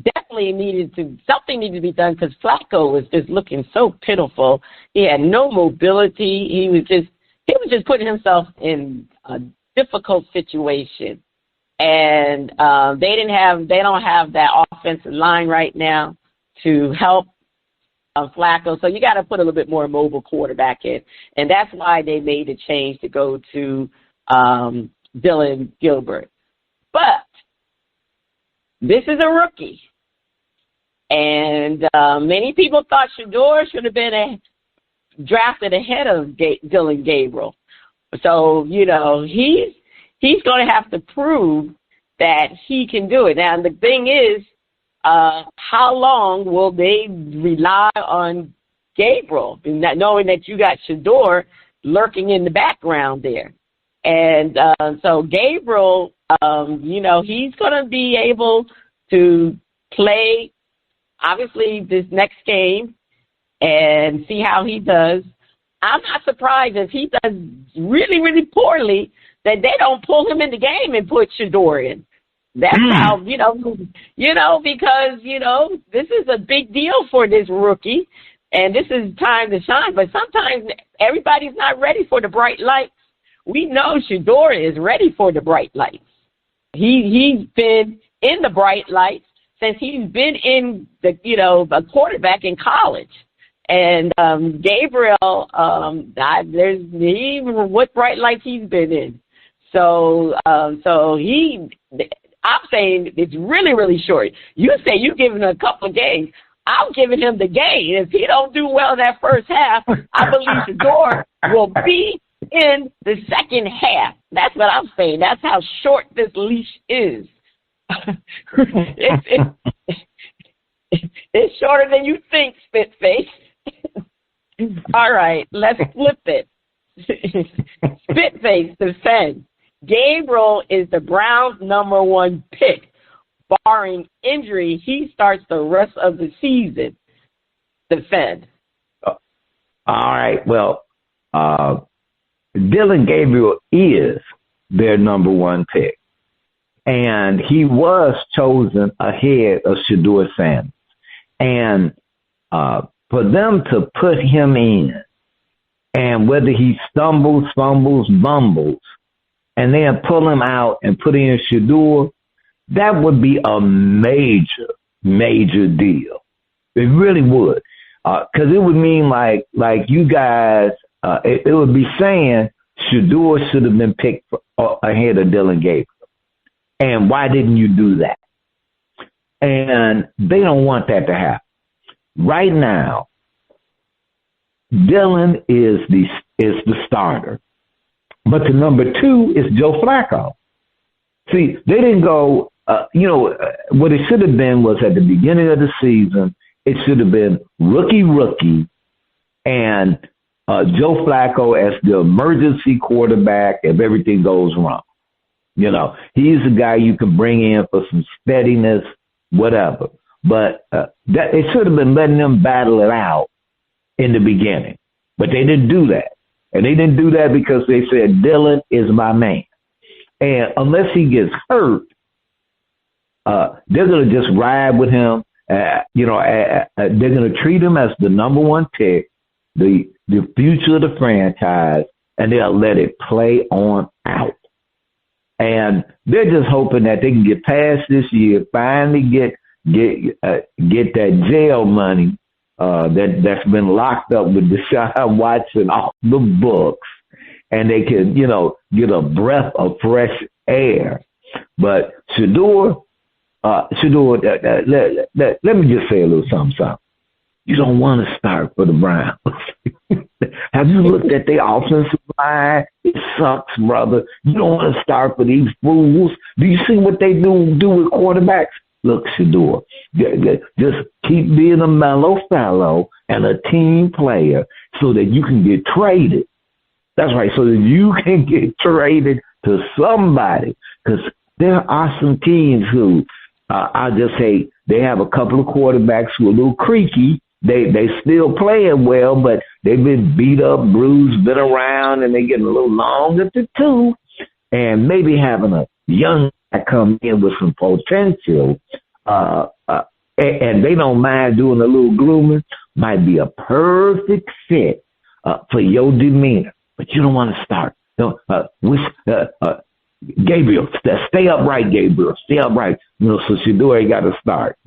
definitely something needed to be done because Flacco was just looking so pitiful. He had no mobility. He was just putting himself in a difficult situation. And they don't have that offensive line right now to help Flacco. So you got to put a little bit more mobile quarterback in. And that's why they made the change to go to Dylan Gilbert. But this is a rookie. And many people thought Shedeur should have been drafted ahead of Dylan Gabriel. So, he's going to have to prove that he can do it. Now, the thing is, how long will they rely on Gabriel, not knowing that you got Shedeur lurking in the background there? And so Gabriel, he's going to be able to play, obviously, this next game and see how he does. I'm not surprised if he does really, really poorly that they don't pull him in the game and put Shedeur in. That's how, because, this is a big deal for this rookie, and this is time to shine. But sometimes everybody's not ready for the bright lights. We know Shedeur is ready for the bright lights. He's been in the bright lights since he's been in a quarterback in college. And Gabriel, there's even what bright lights he's been in. So I'm saying it's really, really short. You say you giving him a couple of games. I'm giving him the game. If he don't do well in that first half, I believe Shedeur will be in the second half. That's what I'm saying. That's how short this leash is. It's shorter than you think, Spitface. All right, let's flip it. Spitface defend. Gabriel is the Browns' number 1 pick. Barring injury, he starts the rest of the season. Defend. All right, well, Dylan Gabriel is their number 1 pick. And he was chosen ahead of Shedeur Sanders. And for them to put him in, and whether he stumbles, fumbles, bumbles, and then pull him out and put in Shedeur, that would be a major, major deal. It really would. Because it would mean like you guys, it would be saying Shedeur should have been picked ahead of Dylan Gabriel. And why didn't you do that? And they don't want that to happen. Right now, Dylan is the starter. But the number 2 is Joe Flacco. See, they didn't go, what it should have been was at the beginning of the season, it should have been rookie, and Joe Flacco as the emergency quarterback if everything goes wrong. He's the guy you can bring in for some steadiness, whatever. But that it should have been letting them battle it out in the beginning. But they didn't do that. And they didn't do that because they said, Dylan is my man. And unless he gets hurt, they're going to just ride with him. They're going to treat him as the number 1 pick, the future of the franchise, and they'll let it play on out. And they're just hoping that they can get past this year, finally get that jail money that's been locked up with Deshaun Watson off the books, and they can, get a breath of fresh air. But Shedeur, let me just say a little something. You don't want to start for the Browns. Have you looked at their offensive line? It sucks, brother. You don't want to start for these fools. Do you see what they do with quarterbacks? Look, Shedeur, just keep being a mellow fellow and a team player so that you can get traded. That's right, so that you can get traded to somebody. Because there are some teams who, I'll just say, they have a couple of quarterbacks who are a little creaky. they still playing well, but they've been beat up, bruised, been around, and they're getting a little long at the tooth. And maybe having a young guy come in with some potential, and they don't mind doing a little grooming, might be a perfect fit for your demeanor. But you don't want to start. Gabriel, stay upright, Gabriel. Stay upright. So Shador got to start.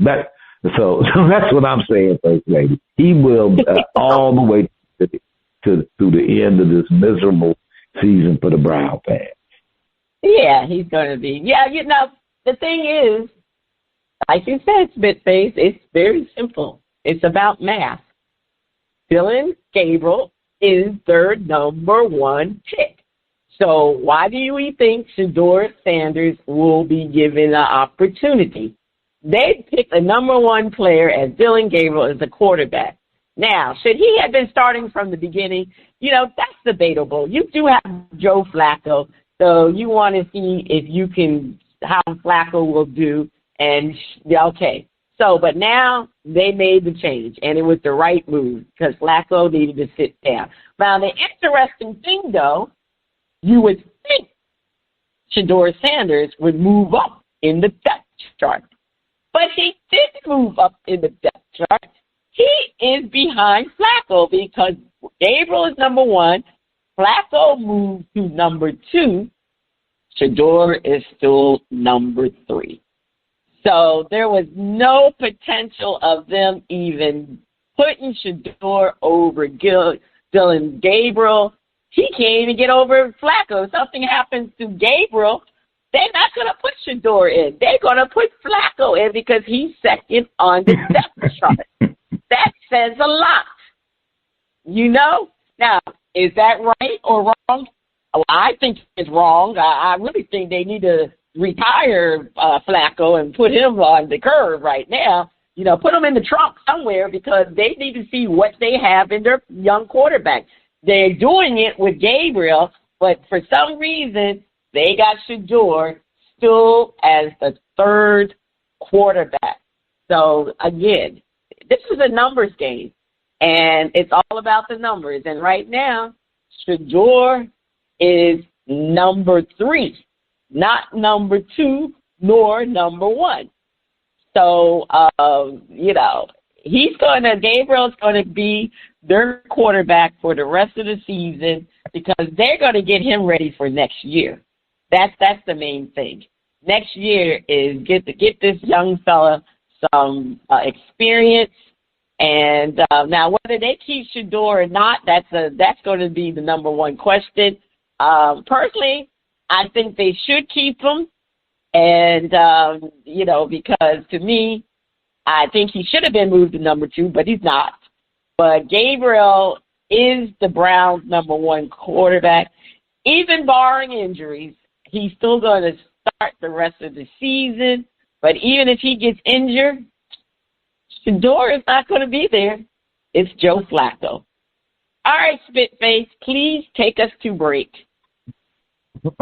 So that's what I'm saying, First Lady. He will all the way to the end of this miserable season for the Brown fans. Yeah, he's going to be. Yeah, the thing is, like you said, Spitface, it's very simple. It's about math. Dylan Gabriel is their number one pick. So why do we think Shador Sanders will be given an opportunity? They picked a number one player as Dylan Gabriel as the quarterback. Now, should he have been starting from the beginning? That's debatable. You do have Joe Flacco, so you want to see if you can, how Flacco will do. And, okay. So, but now they made the change, and it was the right move because Flacco needed to sit down. Now, the interesting thing, though, you would think Shador Sanders would move up in the depth chart. But he didn't move up in the depth chart. He is behind Flacco because Gabriel is number one. Flacco moved to number two. Shador is still number three. So there was no potential of them even putting Shador over Dylan Gabriel. He can't even get over Flacco. If something happens to Gabriel, they're not going to put Shador in. They're going to put Flacco in because he's second on the depth chart. That says a lot. Now, is that right or wrong? Well, I think it's wrong. I really think they need to retire Flacco and put him on the curve right now. Put him in the trunk somewhere because they need to see what they have in their young quarterback. They're doing it with Gabriel, but for some reason, they got Shador still as the third quarterback. So, again, this is a numbers game, and it's all about the numbers. And right now, Shador is number three, not number two nor number one. So, Gabriel's going to be their quarterback for the rest of the season because they're going to get him ready for next year. That's the main thing. Next year is get this young fella some experience, and now whether they keep Shador or not, that's going to be the number one question. Personally, I think they should keep him, and because to me, I think he should have been moved to number two, but he's not. But Gabriel is the Browns' number one quarterback. Even barring injuries, he's still going to start the rest of the season. But even if he gets injured, Shador is not going to be there. It's Joe Flacco. All right, Spitface, please take us to break. All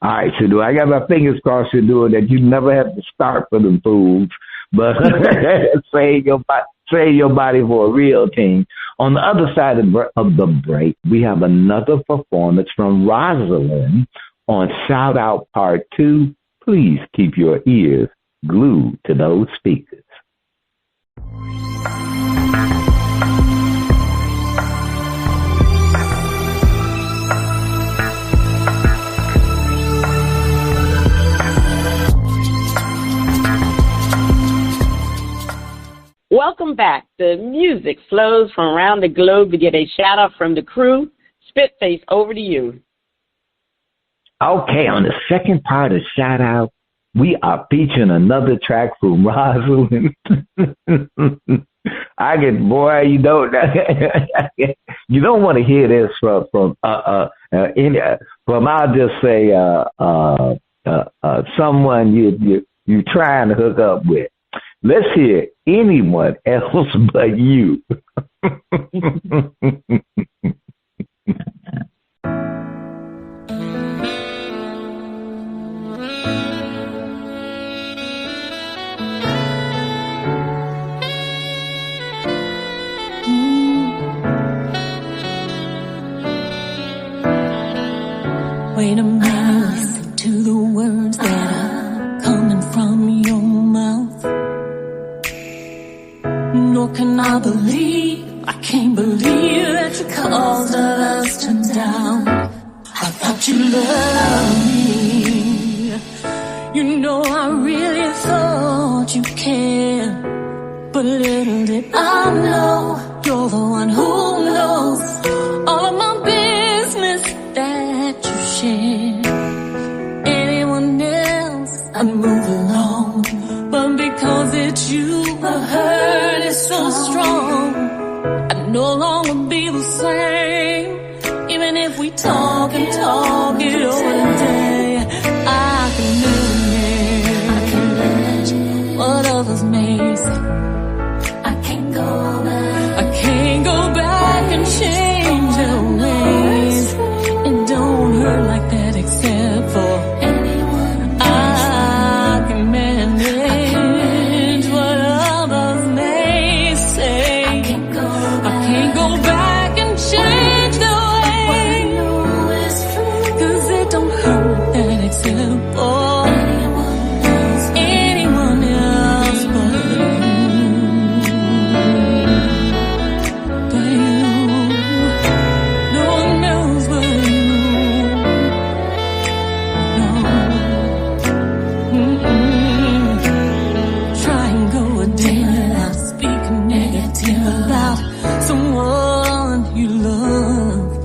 right, Shador. I got my fingers crossed, Shador, that you never have to start for them fools, but save your body for a real team. On the other side of the break, we have another performance from Rosalyn on Shout Out Part 2. Please keep your ears glued to those speakers. Welcome back. The music flows from around the globe to get a shout out from the crew. Spitface, over to you. Okay, on the second part of shout out, we are featuring another track from Rosalyn. You don't want to hear this from I'll just say someone you trying to hook up with. Let's hear anyone else but you. words that are coming from your mouth. Nor can I can't believe that you caused us to down. I thought you loved me. You know I really thought you cared. But little did I know, you're the one who knows all of my business that you share. Anyone else, I'd move along. But because it's you, the hurt is so strong. I'd no longer be the same. Even if we talk and talk it over day, I can imagine what others may say. I can't go back and change their ways. It don't hurt like that except for anyone. I can manage what others may say. I can't go back and change their ways. 'Cause it don't hurt like that except for anyone else but you. Someone you love.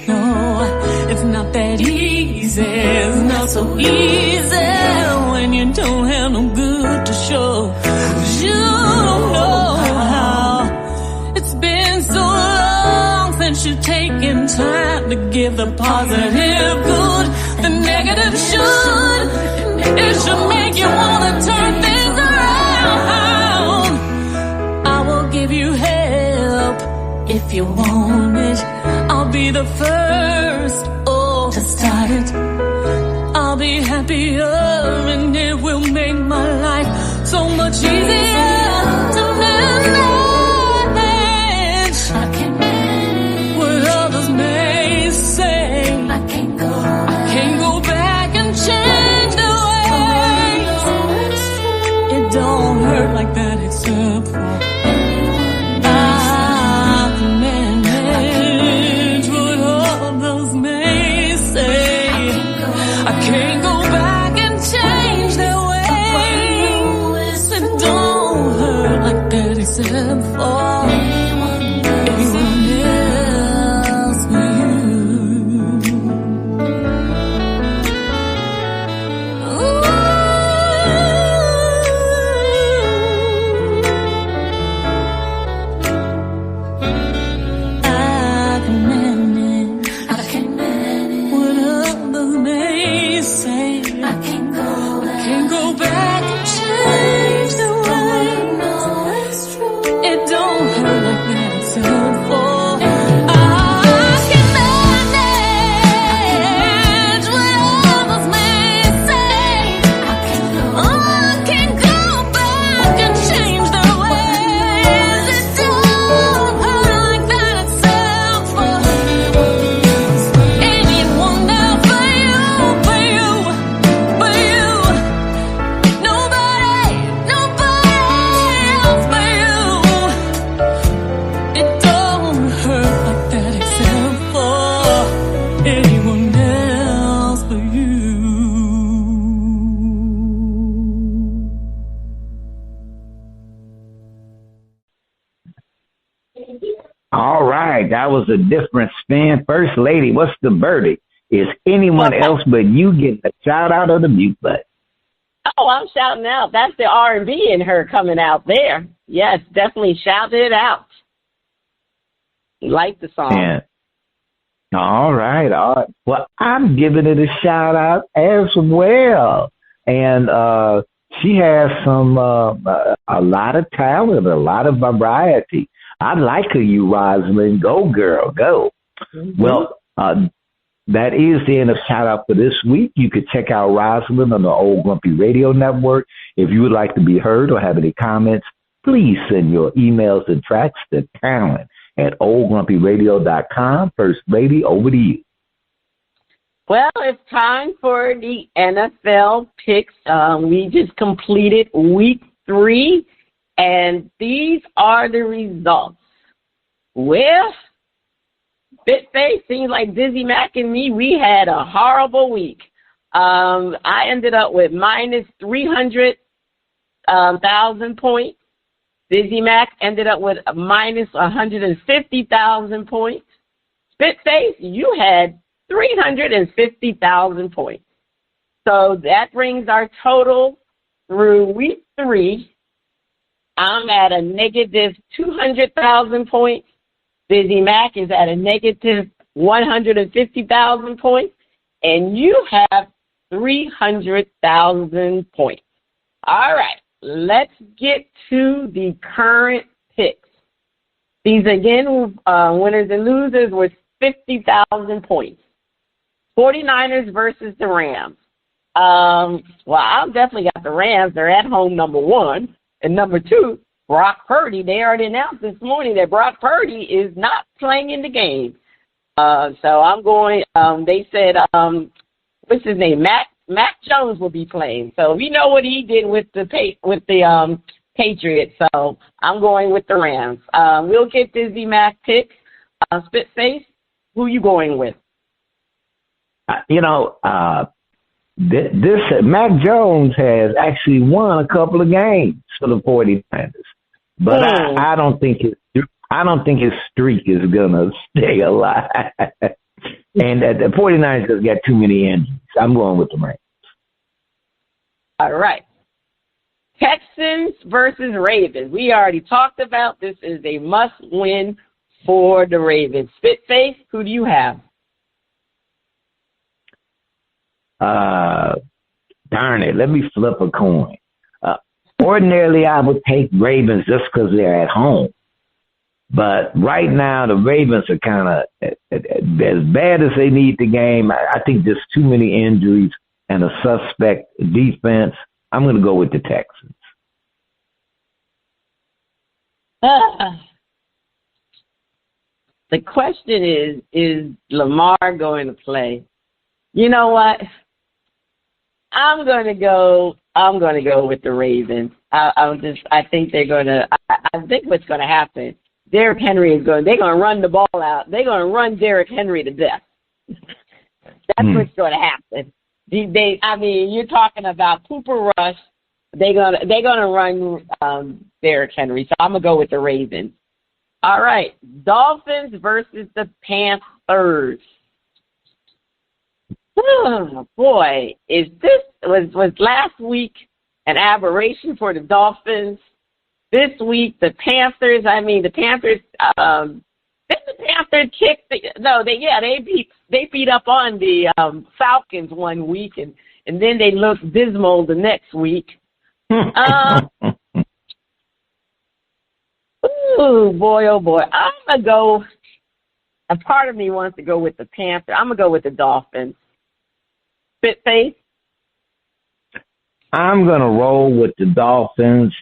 No, it's not that easy. It's not so easy when you don't have no good to show. 'Cause you don't know how it's been so long since you've taken time to give the positive good. The negative should. It should make you wanna turn things around. I will give you help if you want it. I'll be the first, to start it. I'll be happier and it will make my life so much easier to manage. I can't manage what others may say. I can't go back and change the ways. It don't hurt like that except for can't go back and change their ways. It don't hurt like that except for anyone else but you. Ooh. I can manage what others may say. I can't go back and change the way. It don't hurt like that except for I can manage what others may say. I can't go back and change the ways. It don't hurt like that except for anyone else but you. Nobody else but you. It don't hurt like that except for anyone else but you. All right, that was a different spin. First Lady, what's the verdict? Is anyone else but you getting a shout out of the mute button? Oh, I'm shouting out. That's the R&B in her coming out there. Yes, definitely shout it out. Like the song. Yeah. All right. Well, I'm giving it a shout out as well. And she has some a lot of talent, a lot of variety. I like her, you Rosalyn. Go, girl, go. Mm-hmm. Well, that is the end of shout out for this week. You could check out Rosalyn on the Old Grumpy Radio Network. If you would like to be heard or have any comments, please send your emails and tracks to talent@oldgrumpyradio.com. First Lady, over to you. Well, it's time for the NFL picks. We just completed week 3, and these are the results. Well, Bitface seems like Dizzy Mac and me, we had a horrible week. I ended up with minus 300,000 points. Dizzy Mac ended up with minus 150,000 points. Spitface, you had 350,000 points. So that brings our total through week 3. I'm at a negative 200,000 points. Dizzy Mac is at a negative 150,000 points. And you have 300,000 points. All right, let's get to the current picks. These, again, winners and losers with 50,000 points. 49ers versus the Rams. Well, I've definitely got the Rams. They're at home, number 1. And number 2, Brock Purdy. They already announced this morning that Brock Purdy is not playing in the game. So I'm going, they said, what's his name? Mac Jones will be playing. So we know what he did with the Patriots. So I'm going with the Rams. We'll get Dizzy Mac pick. Spitface, who you going with? This Mac Jones has actually won a couple of games for the 49ers, but I don't think his streak is gonna stay alive. And the 49ers just got too many injuries. I'm going with the Rams. All right. Texans versus Ravens. We already talked about this is a must-win for the Ravens. Spitface, who do you have? Darn it. Let me flip a coin. Ordinarily, I would take Ravens just because they're at home. But right now, the Ravens are kind of as bad as they need the game. I think there's too many injuries and a suspect defense. I'm going to go with the Texans. The question is Lamar going to play? You know what? I'm going to go with the Ravens. I think they're going to. I think what's going to happen. Derrick Henry they're going to run the ball out. They're going to run Derrick Henry to death. That's what's going to happen. You're talking about Cooper Rush. They're gonna run Derrick Henry. So I'm gonna go with the Ravens. All right, Dolphins versus the Panthers. Oh boy, was last week an aberration for the Dolphins? This week the Panthers. The Panthers. The Panthers kicked. They beat up on the Falcons one week, and then they looked dismal the next week. Oh boy! I'm gonna go. A part of me wants to go with the Panthers. I'm gonna go with the Dolphins. Spitface. I'm gonna roll with the Dolphins.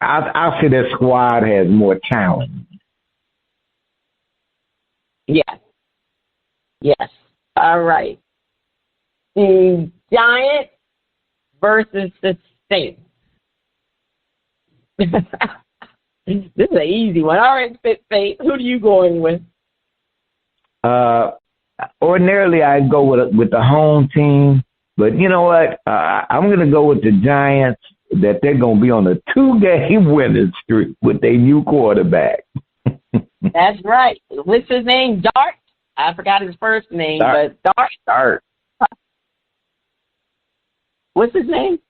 I'll say their squad has more talent. Yes. All right. The Giants versus the Saints. This is an easy one. All right, Spitface, who are you going with? Ordinarily, I'd go with the home team, but you know what? I'm going to go with the Giants. That they're going to be on a 2-game winning streak with their new quarterback. That's right. What's his name? Dart? I forgot his first name, but Dart. Dart. What's his name?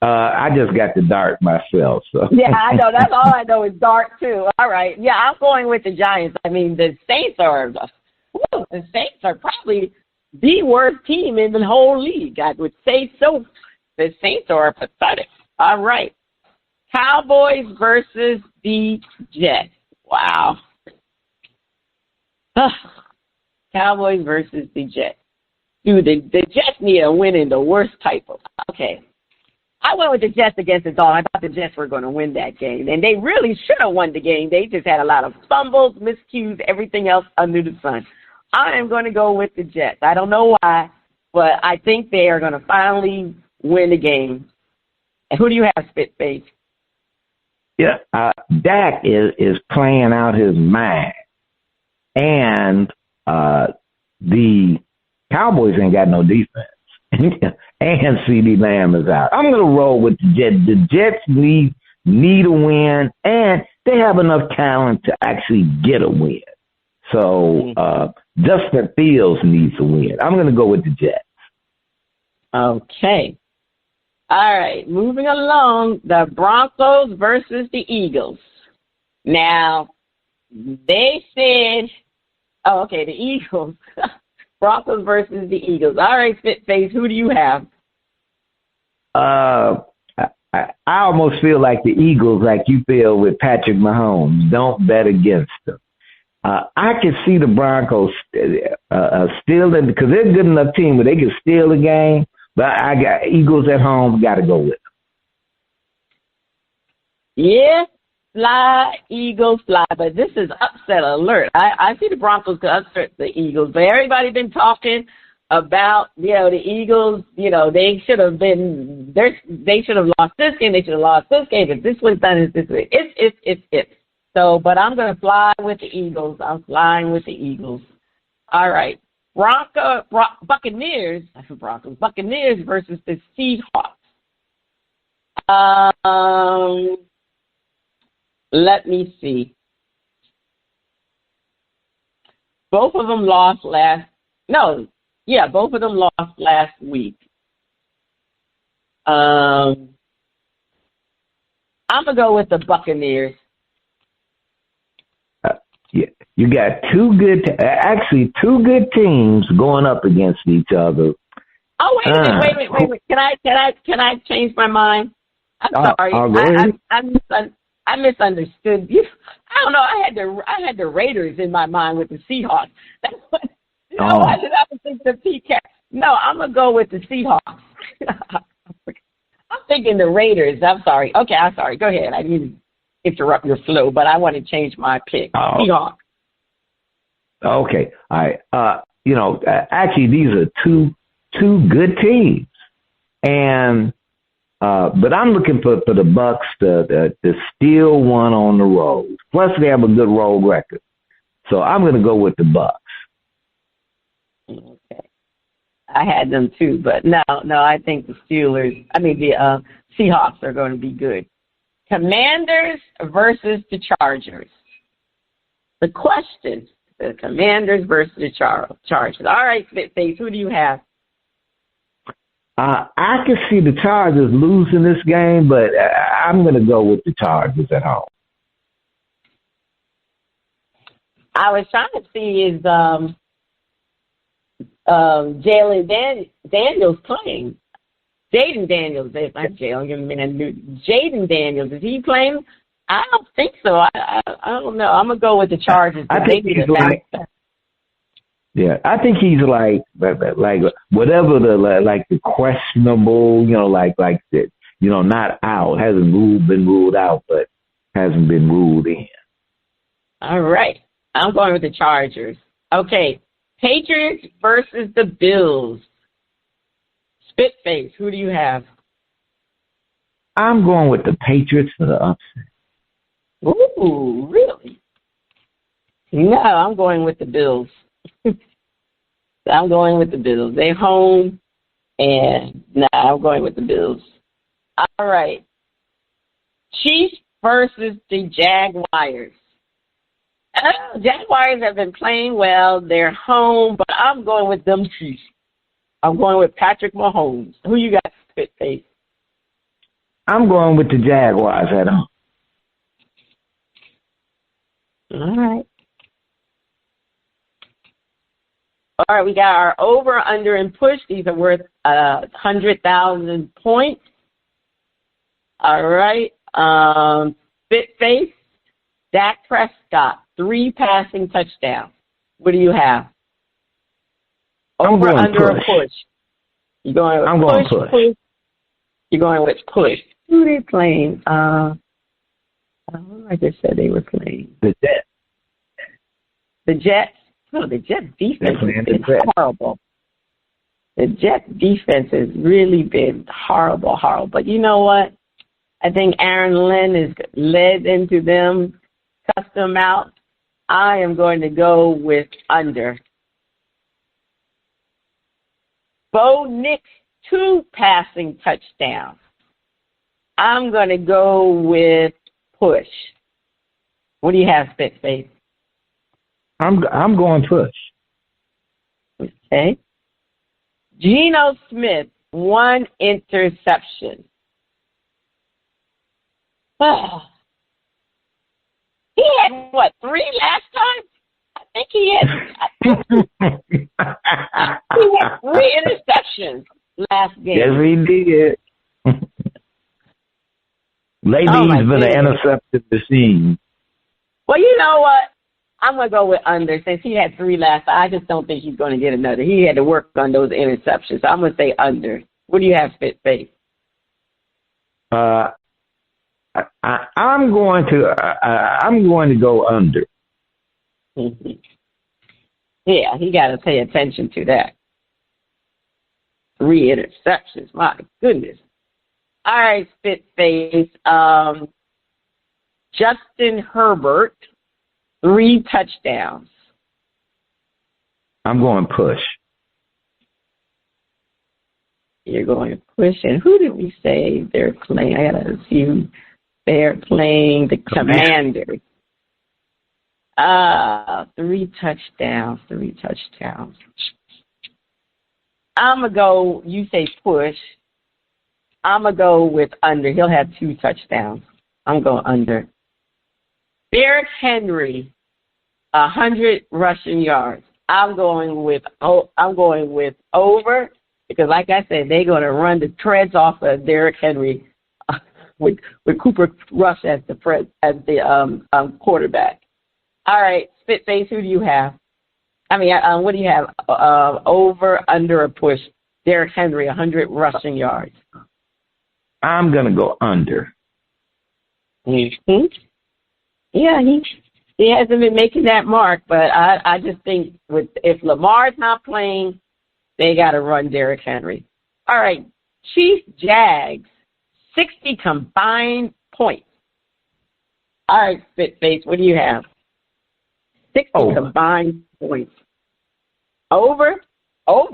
I just got the Dart myself. So. Yeah, I know. That's all I know is Dart, too. All right. Yeah, I'm going with the Giants. The Saints are probably the worst team in the whole league. I would say so. The Saints are pathetic. All right. Cowboys versus the Jets. Wow. Cowboys versus the Jets. Dude, the Jets need a win in the worst type of. Okay. I went with the Jets against the Dolphins. I thought the Jets were going to win that game. And they really should have won the game. They just had a lot of fumbles, miscues, everything else under the sun. I am going to go with the Jets. I don't know why, but I think they are going to finally win the game. And who do you have, Spitface? Yeah, Dak is playing out his mind, and the Cowboys ain't got no defense, and CD Lamb is out. I'm gonna roll with the Jets. The Jets need a win, and they have enough talent to actually get a win. So Justin Fields needs a win. I'm gonna go with the Jets. Okay. All right, moving along, the Broncos versus the Eagles. Now, they said, the Eagles. Broncos versus the Eagles. All right, Spitface, who do you have? I almost feel like the Eagles, like you feel with Patrick Mahomes. Don't bet against them. I can see the Broncos steal it because they're a good enough team where they can steal the game. But I got Eagles at home. Got to go with them. Yeah, fly, Eagles, fly. But this is upset alert. I see the Broncos could upset the Eagles. But everybody been talking about, the Eagles, they should have been, they should have lost this game. They should have lost this game. If this was done, it's this way. It's. So, but I'm going to fly with the Eagles. I'm flying with the Eagles. All right. Buccaneers versus the Seahawks. Let me see. Both of them lost last week. I'm gonna go with the Buccaneers. Yeah, you got two good teams going up against each other. Oh, wait a minute. Can I change my mind? I'm sorry. I misunderstood you. I don't know. I had the Raiders in my mind with the Seahawks. That's what. Why did I think the PK? No, I'm gonna go with the Seahawks. I'm thinking the Raiders. I'm sorry. Okay, I'm sorry. Go ahead. I didn't interrupt your flow, but I want to change my pick. Seahawks. Okay. All right. Actually, these are two good teams, and but I'm looking for the Bucks to steal one on the road. Plus, they have a good road record, so I'm going to go with the Bucks. Okay. I had them too, but no, I think the Seahawks are going to be good. Commanders versus the Chargers. The question, the Commanders versus the Chargers. All right, Spitface, who do you have? I can see the Chargers losing this game, but I'm going to go with the Chargers at home. I was trying to see is Jalen Daniels playing. Jaden Daniels, not Jalen. Jaden Daniels, is he playing? I don't think so. I don't know. I'm gonna go with the Chargers. I think he's like, I think he's like whatever the questionable, not out, hasn't been ruled out, but hasn't been ruled in. All right, I'm going with the Chargers. Okay, Patriots versus the Bills. Spitface, who do you have? I'm going with the Patriots for the upset. Ooh, really? No, I'm going with the Bills. I'm going with the Bills. They're home, and I'm going with the Bills. All right. Chiefs versus the Jaguars. Jaguars have been playing well. They're home, but I'm going with them Chiefs. I'm going with Patrick Mahomes. Who you got, Spitface? I'm going with the Jaguars at home. All right. All right, we got our over, under, and push. These are worth 100,000 points. All right. Spitface, Dak Prescott, 3 passing touchdowns. What do you have? Over, under, or push? You're going with push. You're going with push. Who are they playing? I just said they were playing. The Jets. The Jets? Oh, the Jets defense Definitely has been impressed. horrible. The Jets defense has really been horrible. But you know what? I think Aaron Lynn is led into them, cussed them out. I am going to go with under. Bo Nix, 2 passing touchdowns. I'm going to go with push. What do you have, Spitface? I'm going push. Okay. Geno Smith, 1 interception. He had, what, 3 last time? I think he had 3 interceptions last game. Yes, he did. Lately, he's been an intercepted machine. Well, you know what? I'm going to go with under since he had 3 last time. I just don't think he's going to get another. He had to work on those interceptions. So I'm going to say under. What do you have, Spitface? I'm going to go under. Mm-hmm. Yeah, he got to pay attention to that. 3 interceptions. My goodness. All right, Spitface. Justin Herbert, 3 touchdowns. I'm going push. You're going to push. And who did we say they're playing? I got to see who they're playing. The Commanders. 3 touchdowns. I'm going to go, you say push. I'm going to go with under. He'll have 2 touchdowns. I'm going under. Derrick Henry, 100 rushing yards. I'm going with over because, like I said, they're going to run the treads off of Derrick Henry with Cooper Rush as the quarterback. All right, Spitface, who do you have? What do you have? Over, under, or push? Derrick Henry, 100 rushing yards. I'm going to go under. Mm-hmm. Yeah, he hasn't been making that mark, but I just think if Lamar's not playing, they got to run Derrick Henry. All right, Chiefs Jags, 60 combined points. All right, Spitface, what do you have? 60 combined points. Over? Oh.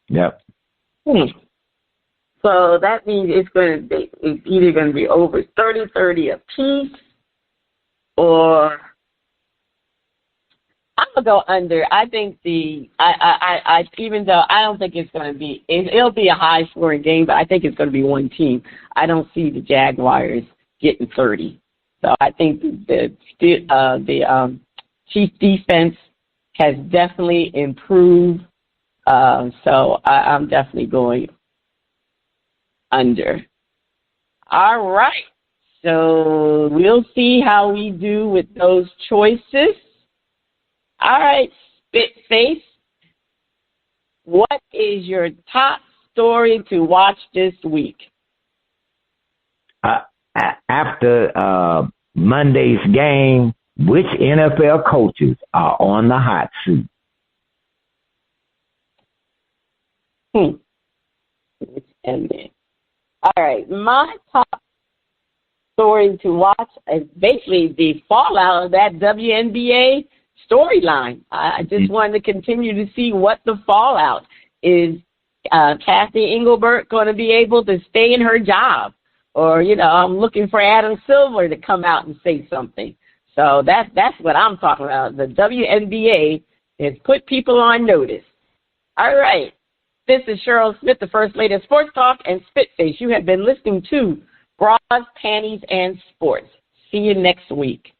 Yep. So that means it's either going to be over 30-30 apiece, or I'm going to go under. I think even though I don't think it's going to be, it'll be a high scoring game, but I think it's going to be one team. I don't see the Jaguars getting 30. So I think the Chiefs defense has definitely improved. So I'm definitely going under. All right. So we'll see how we do with those choices. All right, Spitface. What is your top story to watch this week? After Monday's game, which NFL coaches are on the hot seat? All right, my top story to watch is basically the fallout of that WNBA storyline. I just wanted to continue to see what the fallout is. Kathy Engelbert going to be able to stay in her job? Or, I'm looking for Adam Silver to come out and say something. So that's what I'm talking about. The WNBA has put people on notice. All right. This is Cheryl Smith, the First Lady of Sports Talk, and Spitface. You have been listening to Bras, Panties, and Sports. See you next week.